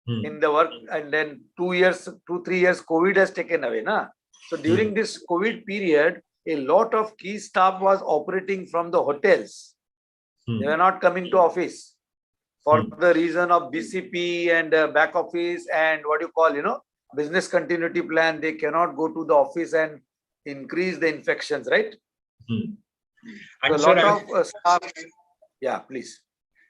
in the work, and then 2 years, 2-3 years COVID has taken away. So during this COVID period, a lot of key staff was operating from the hotels. They were not coming to office for the reason of BCP and back office and what you call, business continuity plan. They cannot go to the office and increase the infections, right? So a lot of staff. Yeah, please.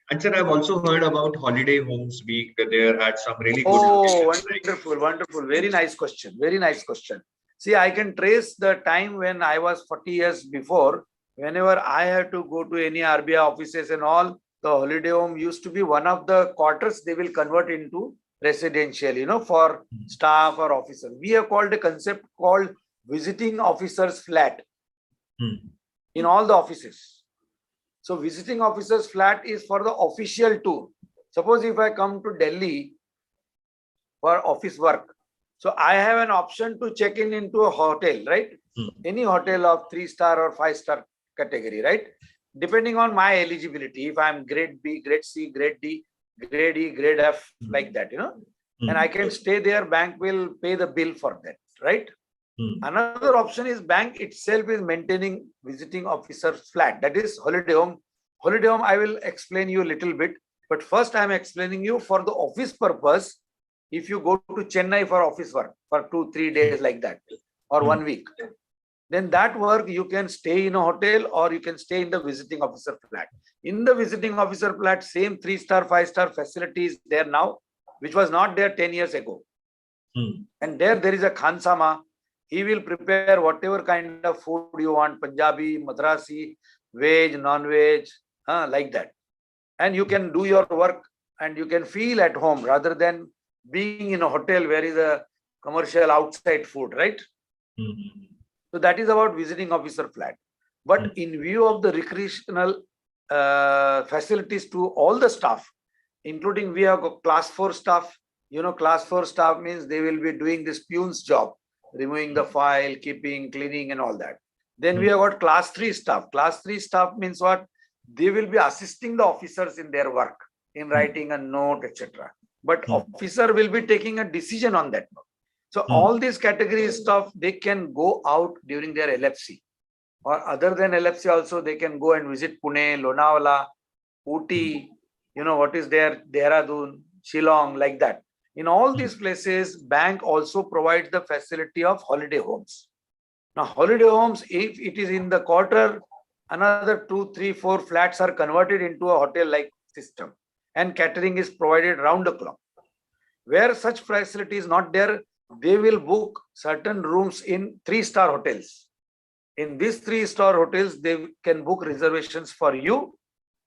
And sir, I've also heard about holiday homes being there at some really good. Oh, wonderful. Very nice question. See, I can trace the time when I was 40 years before. Whenever I had to go to any RBI offices and all, the holiday home used to be one of the quarters they will convert into residential, for staff or officers. We have called a concept called visiting officers flat in all the offices. So visiting officers flat is for the official tour. Suppose if I come to Delhi for office work, so I have an option to check in into a hotel, right? Any hotel of 3-star or 5-star category, right? Depending on my eligibility, if I'm grade B, grade C, grade D, grade E, grade F, like that, and I can stay there, bank will pay the bill for that, right? Another option is bank itself is maintaining visiting officers flat. That is holiday home. Holiday home, I will explain you a little bit, but first I am explaining you for the office purpose. If you go to Chennai for office work for 2-3 days like that, or 1 week, then that work you can stay in a hotel or you can stay in the visiting officer flat. In the visiting officer flat, same 3-star, 5-star facilities there now, which was not there 10 years ago. And there is a Khansama. He will prepare whatever kind of food you want, Punjabi, Madrasi, veg, non-veg, like that. And you can do your work and you can feel at home rather than being in a hotel where is a commercial outside food, right? So that is about visiting officer flat. But in view of the recreational facilities to all the staff, including we have class 4 staff. Class 4 staff means they will be doing this peon's job, removing the file, keeping, cleaning and all that. Then we have got class 3 staff. Class 3 staff means what? they will be assisting the officers in their work, in writing a note, etc. But officer will be taking a decision on that note. So all these category stuff, they can go out during their LFC. Or other than LFC also, they can go and visit Pune, Lonavala, Ooty, what is there, Dehradun, Shillong, like that. In all these places, bank also provides the facility of holiday homes. Now, holiday homes, if it is in the quarter, another 2, 3, 4 flats are converted into a hotel-like system, and catering is provided round the clock. Where such facility is not there, they will book certain rooms in 3-star hotels. In these 3-star hotels, they can book reservations for you,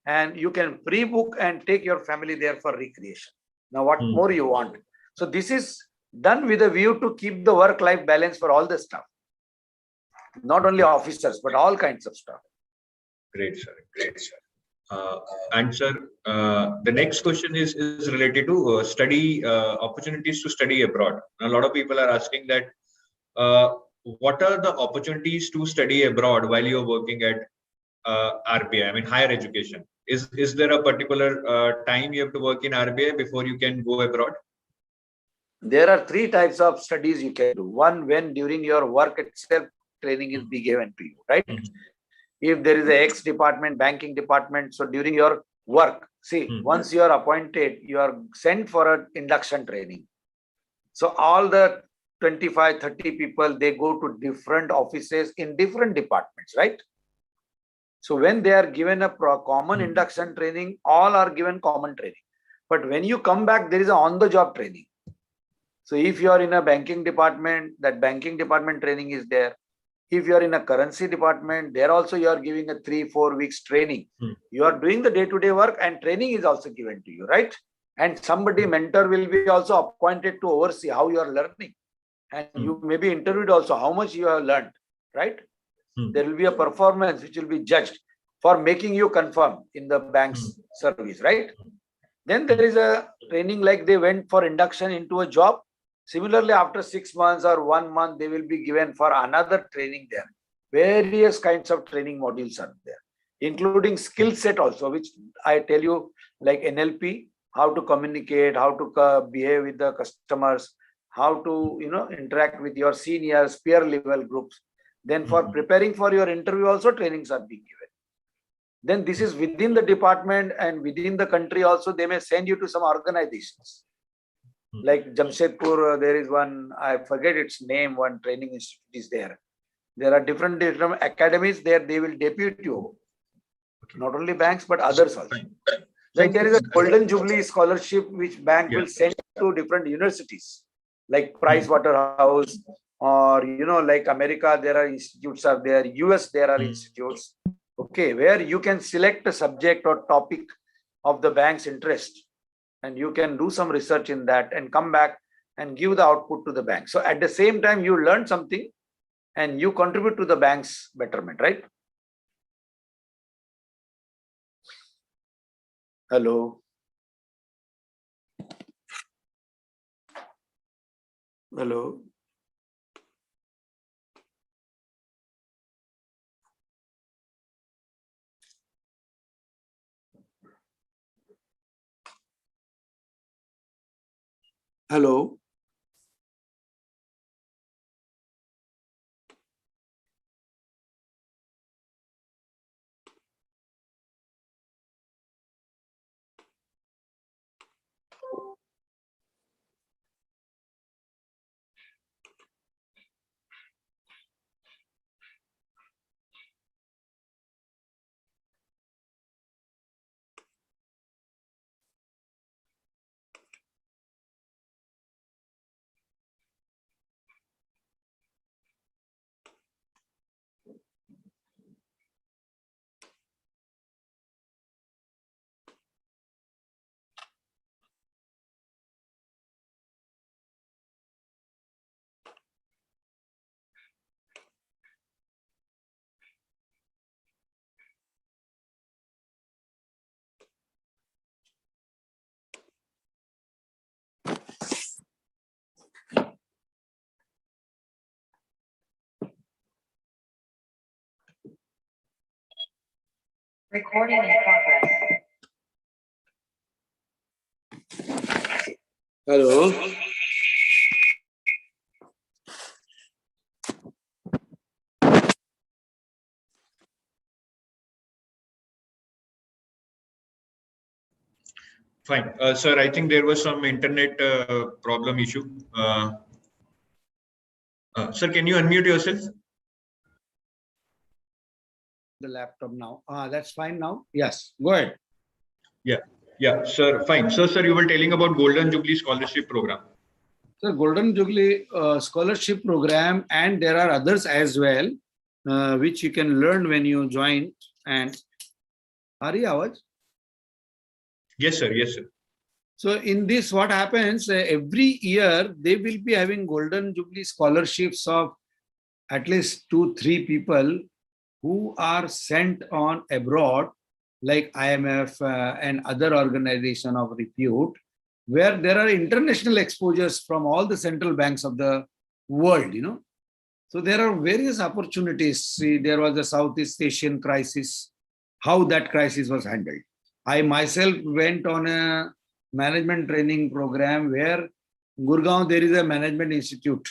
and you can pre-book and take your family there for recreation. Now, what more you want? So this is done with a view to keep the work-life balance for all the staff. Not only officers, but all kinds of stuff. Great, sir. Great, sir. And sir, the next question is related to study opportunities to study abroad. A lot of people are asking that what are the opportunities to study abroad while you're working at RBI? I mean, higher education. Is there a particular time you have to work in RBI before you can go abroad? There are 3 types of studies you can do. One, when during your work itself, training is be given to you, right? If there is a X department, banking department, so during your work, see, once you are appointed, you are sent for an induction training. So all the 25, 30 people, they go to different offices in different departments, right? So when they are given a common induction training, all are given common training. But when you come back, there is an on-the-job training. So if you are in a banking department, that banking department training is there. If you are in a currency department, there also you are giving a 3-4 weeks training. You are doing the day-to-day work, and training is also given to you, right? And somebody, mentor, will be also appointed to oversee how you are learning. And you may be interviewed also, how much you have learned, right? There will be a performance which will be judged for making you confirm in the bank's service, right? Then there is a training like they went for induction into a job. Similarly, after 6 months or 1 month, they will be given for another training there. Various kinds of training modules are there, including skill set also, which I tell you, like NLP, how to communicate, how to behave with the customers, how to interact with your seniors, peer level groups. Then for preparing for your interview also, trainings are being given. Then this is within the department and within the country also, they may send you to some organizations. Like Jamshedpur, there is one, I forget its name, one training institute is there. There are different academies there, they will depute you. Not only banks, but others also. Then there is a Golden Jubilee scholarship, which bank will send to different universities, like Price Waterhouse, or, like America, there are institutes are there, US, there are institutes, okay, where you can select a subject or topic of the bank's interest. And you can do some research in that and come back and give the output to the bank. So at the same time, you learn something and you contribute to the bank's betterment, right? Hello. Hello. Hello. Recording in progress. Hello. Fine. Sir, I think there was some internet problem issue. Sir, can you unmute yourself? The laptop now. That's fine now. Yes, go ahead. Yeah, sir. Fine. So, sir, you were telling about Golden Jubilee Scholarship Program. So Golden Jubilee Scholarship Program, and there are others as well, which you can learn when you join. And Hari Awaj? Yes, sir. Yes, sir. So in this, what happens, every year they will be having Golden Jubilee scholarships of at least 2-3 people who are sent on abroad, like IMF and other organization of repute, where there are international exposures from all the central banks of the world, you know. So there are various opportunities. See, there was a Southeast Asian crisis, how that crisis was handled. I myself went on a management training program where Gurgaon, there is a management institute.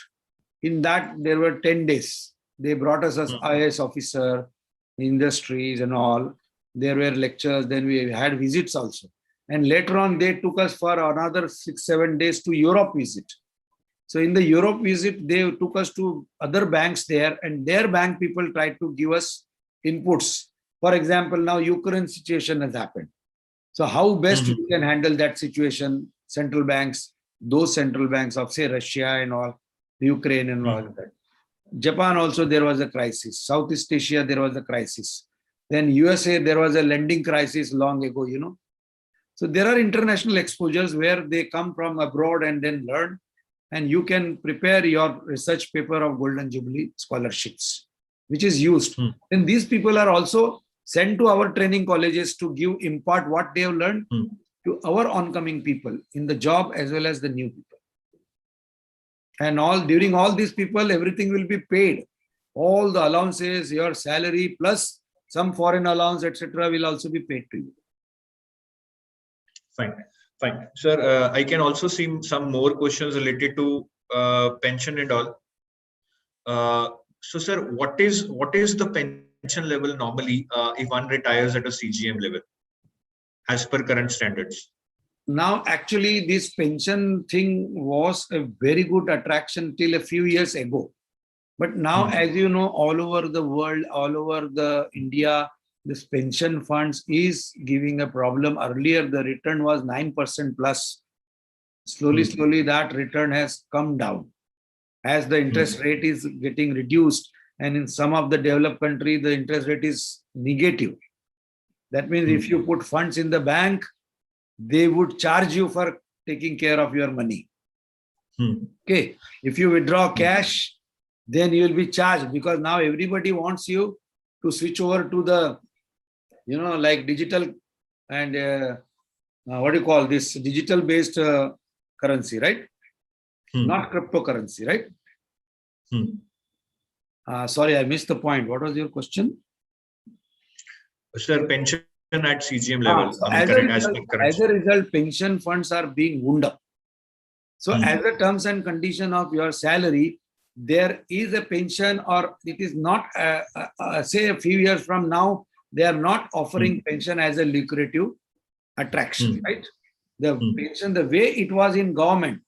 In that, there were 10 days. They brought us as IAS officer, industries and all. There were lectures, then we had visits also. And later on, they took us for another 6-7 days to Europe visit. So in the Europe visit, they took us to other banks there, and their bank people tried to give us inputs. For example, now Ukraine situation has happened. So how best we can handle that situation, central banks, those central banks of say Russia and all, Ukraine and all that. Japan also, there was a crisis. Southeast Asia, there was a crisis. Then USA, there was a lending crisis long ago, you know. So there are international exposures where they come from abroad and then learn, and you can prepare your research paper of Golden Jubilee scholarships, which is used. And these people are also sent to our training colleges to impart what they have learned to our oncoming people in the job as well as the new people. And during all these people, everything will be paid. All the allowances, your salary, plus some foreign allowance, etc., will also be paid to you. Fine. Sir, I can also see some more questions related to pension and all. So, sir, what is the pension level normally if one retires at a CGM level as per current standards? Now, actually, this pension thing was a very good attraction till a few years ago. But now, as you know, all over the world, all over the India, this pension funds is giving a problem. Earlier, the return was 9% plus. Slowly, that return has come down as the interest rate is getting reduced. And in some of the developed countries, the interest rate is negative. That means if you put funds in the bank, they would charge you for taking care of your money. Okay. If you withdraw cash, then you will be charged, because now everybody wants you to switch over to the, you know, like digital and what do you call this? Digital based currency, right? Not cryptocurrency, right? Sorry, I missed the point. What was your question? Sir, pension at CGM level. As a result, pension funds are being wound up. So as a terms and condition of your salary, there is a pension, or it is not, say a few years from now, they are not offering pension as a lucrative attraction, right? The pension, the way it was in government,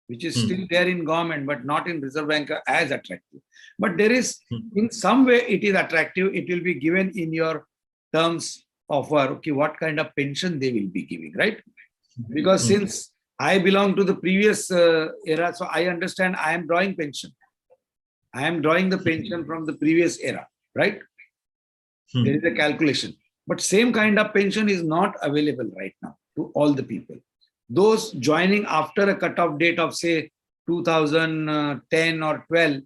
which is still there in government, but not in Reserve Bank as attractive. But there is, in some way it is attractive. It will be given in your terms of okay, what kind of pension they will be giving, right? Because since I belong to the previous era, so I understand I am drawing pension. I am drawing the pension from the previous era, right? There is a calculation. But same kind of pension is not available right now to all the people. Those joining after a cutoff date of say 2010 or 12,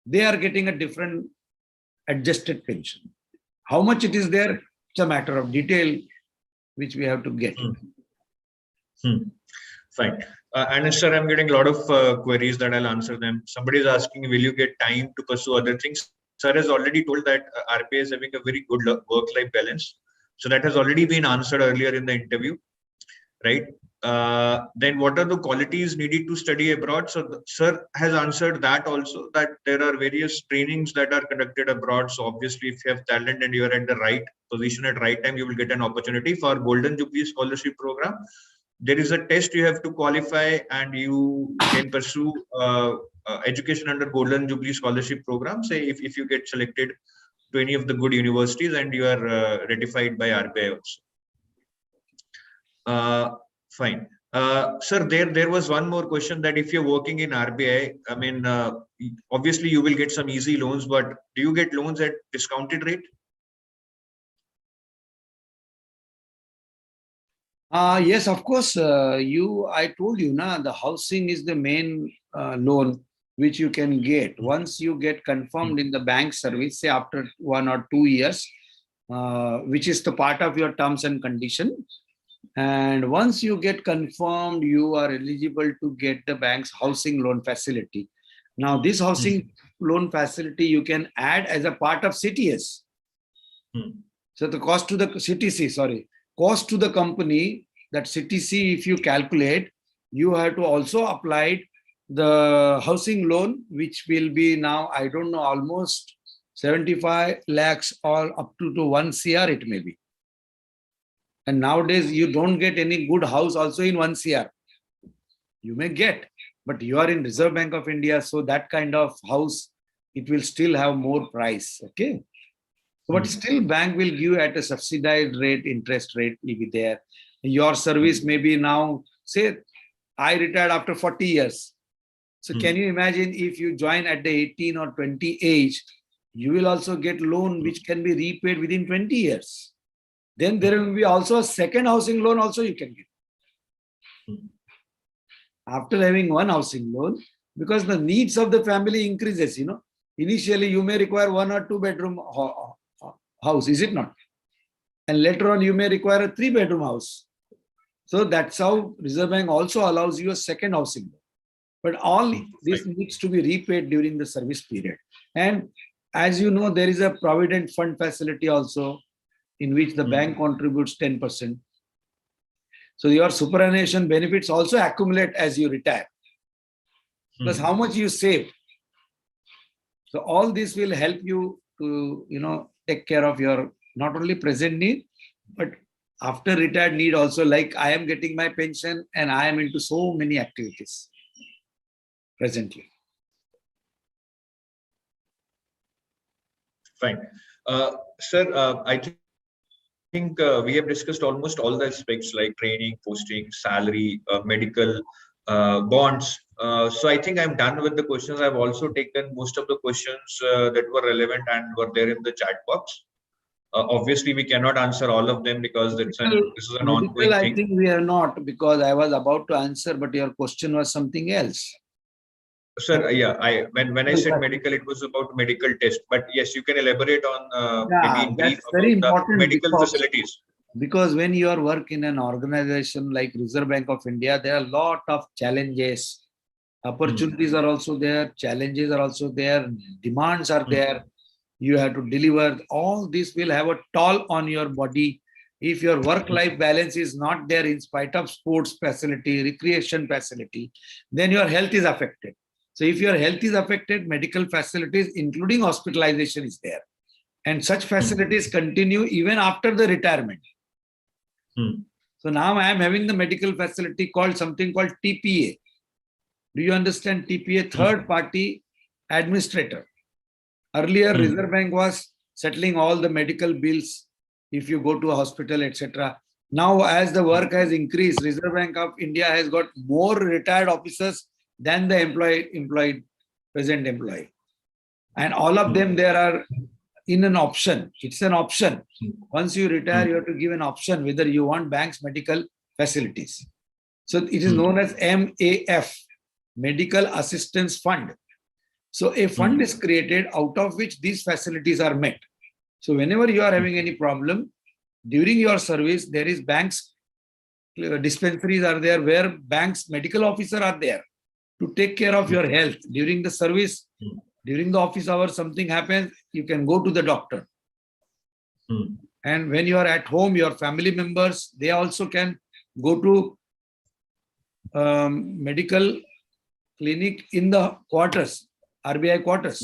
they are getting a different adjusted pension. How much it is there, it's a matter of detail which we have to get. Fine. And sir, I'm getting a lot of queries that I'll answer them. Somebody is asking, will you get time to pursue other things? Sir has already told that RBI is having a very good work-life balance. So that has already been answered earlier in the interview, right? Then what are the qualities needed to study abroad? So sir has answered that also, that there are various trainings that are conducted abroad. So obviously if you have talent and you are at the right position at right time, you will get an opportunity. For Golden Jubilee Scholarship Program, there is a test you have to qualify, and you can pursue education under Golden Jubilee Scholarship Program. Say if you get selected to any of the good universities and you are ratified by RBI also. Fine. Sir, there was one more question, that if you're working in RBI, I mean, obviously you will get some easy loans, but do you get loans at discounted rate? Yes, of course. I told you, the housing is the main loan which you can get. Once you get confirmed in the bank service, say after 1 or 2 years, which is the part of your terms and condition. And once you get confirmed, you are eligible to get the bank's housing loan facility. Now, this housing loan facility you can add as a part of CTS. So the cost to the CTC, cost to the company, that CTC, if you calculate, you have to also apply the housing loan, which will be now, I don't know, almost 75 lakhs or up to 1 CR it may be. And nowadays, you don't get any good house also in 1 CR. You may get, but you are in Reserve Bank of India, so that kind of house, it will still have more price, okay? But still, bank will give at a subsidized rate, interest rate will be there. Your service may be now, say, I retired after 40 years. So can you imagine if you join at the 18 or 20 age, you will also get loan which can be repaid within 20 years. Then there will be also a second housing loan also you can get. After having one housing loan, because the needs of the family increases, Initially, you may require 1 or 2 bedroom house, is it not? And later on, you may require a 3-bedroom house. So that's how Reserve Bank also allows you a second housing loan. But all this needs to be repaid during the service period. And as you know, there is a provident fund facility also, in which the bank contributes 10%. So your superannuation benefits also accumulate as you retire. Plus how much you save. So all this will help you to, take care of your not only present need, but after retired need also. Like I am getting my pension and I am into so many activities presently. Fine. Sir, I think we have discussed almost all the aspects like training, posting, salary, medical, bonds. So I think I'm done with the questions. I've also taken most of the questions that were relevant and were there in the chat box. Obviously, we cannot answer all of them because this is an ongoing I thing. think we are not, because I was about to answer, but your question was something else. Sir, yeah, when I said medical, it was about medical test. But yes, you can elaborate on maybe in brief very about important the medical facilities. Because when you are work in an organization like Reserve Bank of India, there are a lot of challenges. Opportunities are also there, challenges are also there, demands are there. You have to deliver. All this will have a toll on your body. If your work-life balance is not there in spite of sports facility, recreation facility, then your health is affected. So if your health is affected, medical facilities, including hospitalization, is there. And such facilities continue even after the retirement. So now I am having the medical facility something called TPA. Do you understand TPA? Third party administrator. Earlier, Reserve Bank was settling all the medical bills if you go to a hospital, etc. Now, as the work has increased, Reserve Bank of India has got more retired officers than the present employee. And all of them, there are in an option. It's an option. Once you retire, you have to give an option whether you want bank's medical facilities. So it is known as MAF, Medical Assistance Fund. So a fund is created out of which these facilities are met. So whenever you are having any problem, during your service, there is banks, dispensaries are there where banks medical officer are there to take care of your health. During the service, during the office hours, something happens, you can go to the doctor. And when you are at home, your family members, they also can go to medical clinic in the quarters, RBI quarters,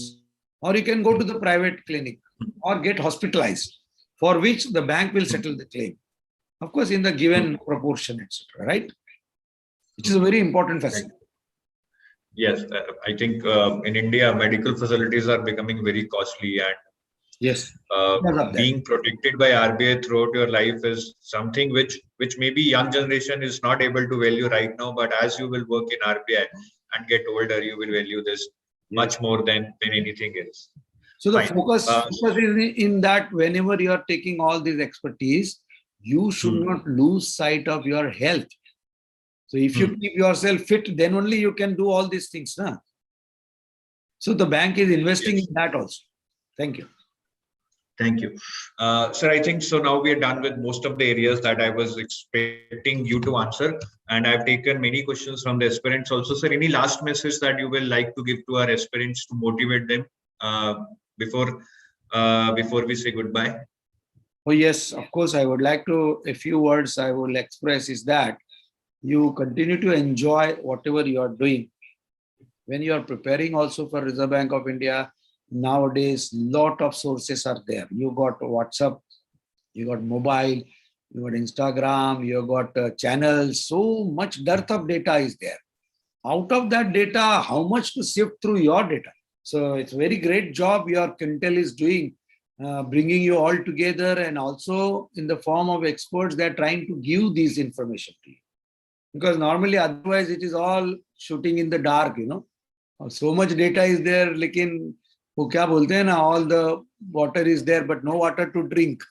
or you can go to the private clinic or get hospitalized, for which the bank will settle the claim. Of course, in the given proportion, etc. Right? Which is a very important facility. Yes, I think in India, medical facilities are becoming very costly, and yes, being protected by RBI throughout your life is something which maybe young generation is not able to value right now. But as you will work in RBI and get older, you will value this much more than anything else. So the focus is in that whenever you are taking all this expertise, you should not lose sight of your health. So if you keep yourself fit, then only you can do all these things. Nah? So the bank is investing in that also. Thank you. Thank you. Sir, I think so now we are done with most of the areas that I was expecting you to answer. And I've taken many questions from the aspirants also. Sir, any last message that you will like to give to our aspirants to motivate them before we say goodbye? Oh, yes, of course, I would like to, a few words I will express is that you continue to enjoy whatever you are doing. When you are preparing also for Reserve Bank of India, nowadays, lot of sources are there. You got WhatsApp, you got mobile, you got Instagram, you got channels. So much dearth of data is there. Out of that data, how much to sift through your data? So it's a very great job your Quintel is doing, bringing you all together, and also in the form of experts, they're trying to give this information to you. Because normally, otherwise, it is all shooting in the dark, you know. So much data is there, lekin wo kya bolte hain na, all the water is there, but no water to drink.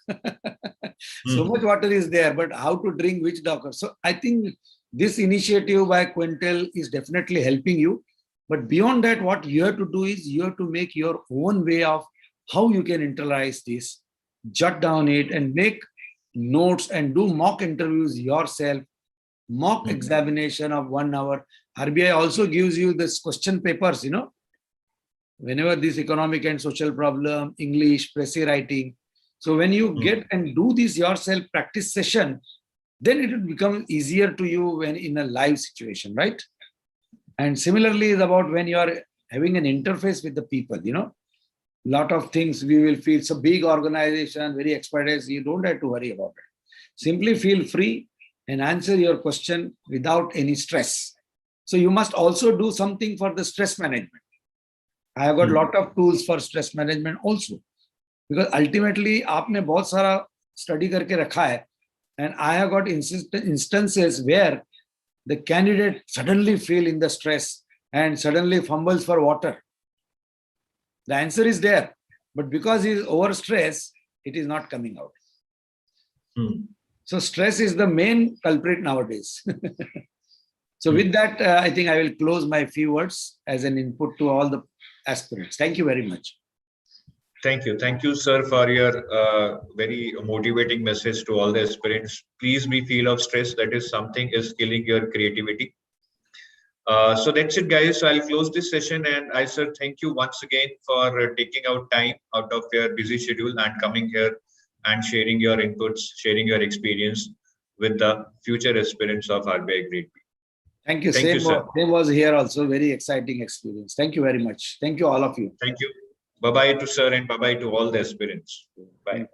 So much water is there, but how to drink which doctor? So I think this initiative by Quintel is definitely helping you. But beyond that, what you have to do is you have to make your own way of how you can internalize this, jot down it and make notes and do mock interviews yourself, mock examination of 1 hour. RBI also gives you this question papers, you know, whenever this economic and social problem, English, Pressy writing. So when you get and do this yourself practice session, then it will become easier to you when in a live situation, right? And similarly is about when you are having an interface with the people, you know, lot of things we will feel. It's a big organization, very expertise, you don't have to worry about it. Simply feel free and answer your question without any stress. So you must also do something for the stress management. I have got a lot of tools for stress management also. Because ultimately, आपने बहुत सारा study करके रखा है, and I have got instances where the candidate suddenly feel in the stress and suddenly fumbles for water. The answer is there, but because he is overstressed, it is not coming out. So stress is the main culprit nowadays. So with that, I think I will close my few words as an input to all the aspirants. Thank you very much. Thank you. Thank you, sir, for your very motivating message to all the aspirants. Please be feel of stress. That is something is killing your creativity. So that's it, guys. So I'll close this session. And I, sir, thank you once again for taking out time out of your busy schedule and coming here and sharing your inputs, sharing your experience with the future aspirants of RBI Grade B. Thank you. Thank you, sir. Same was here also. Very exciting experience. Thank you very much. Thank you, all of you. Thank you. Bye-bye to sir and bye-bye to all the aspirants. Bye.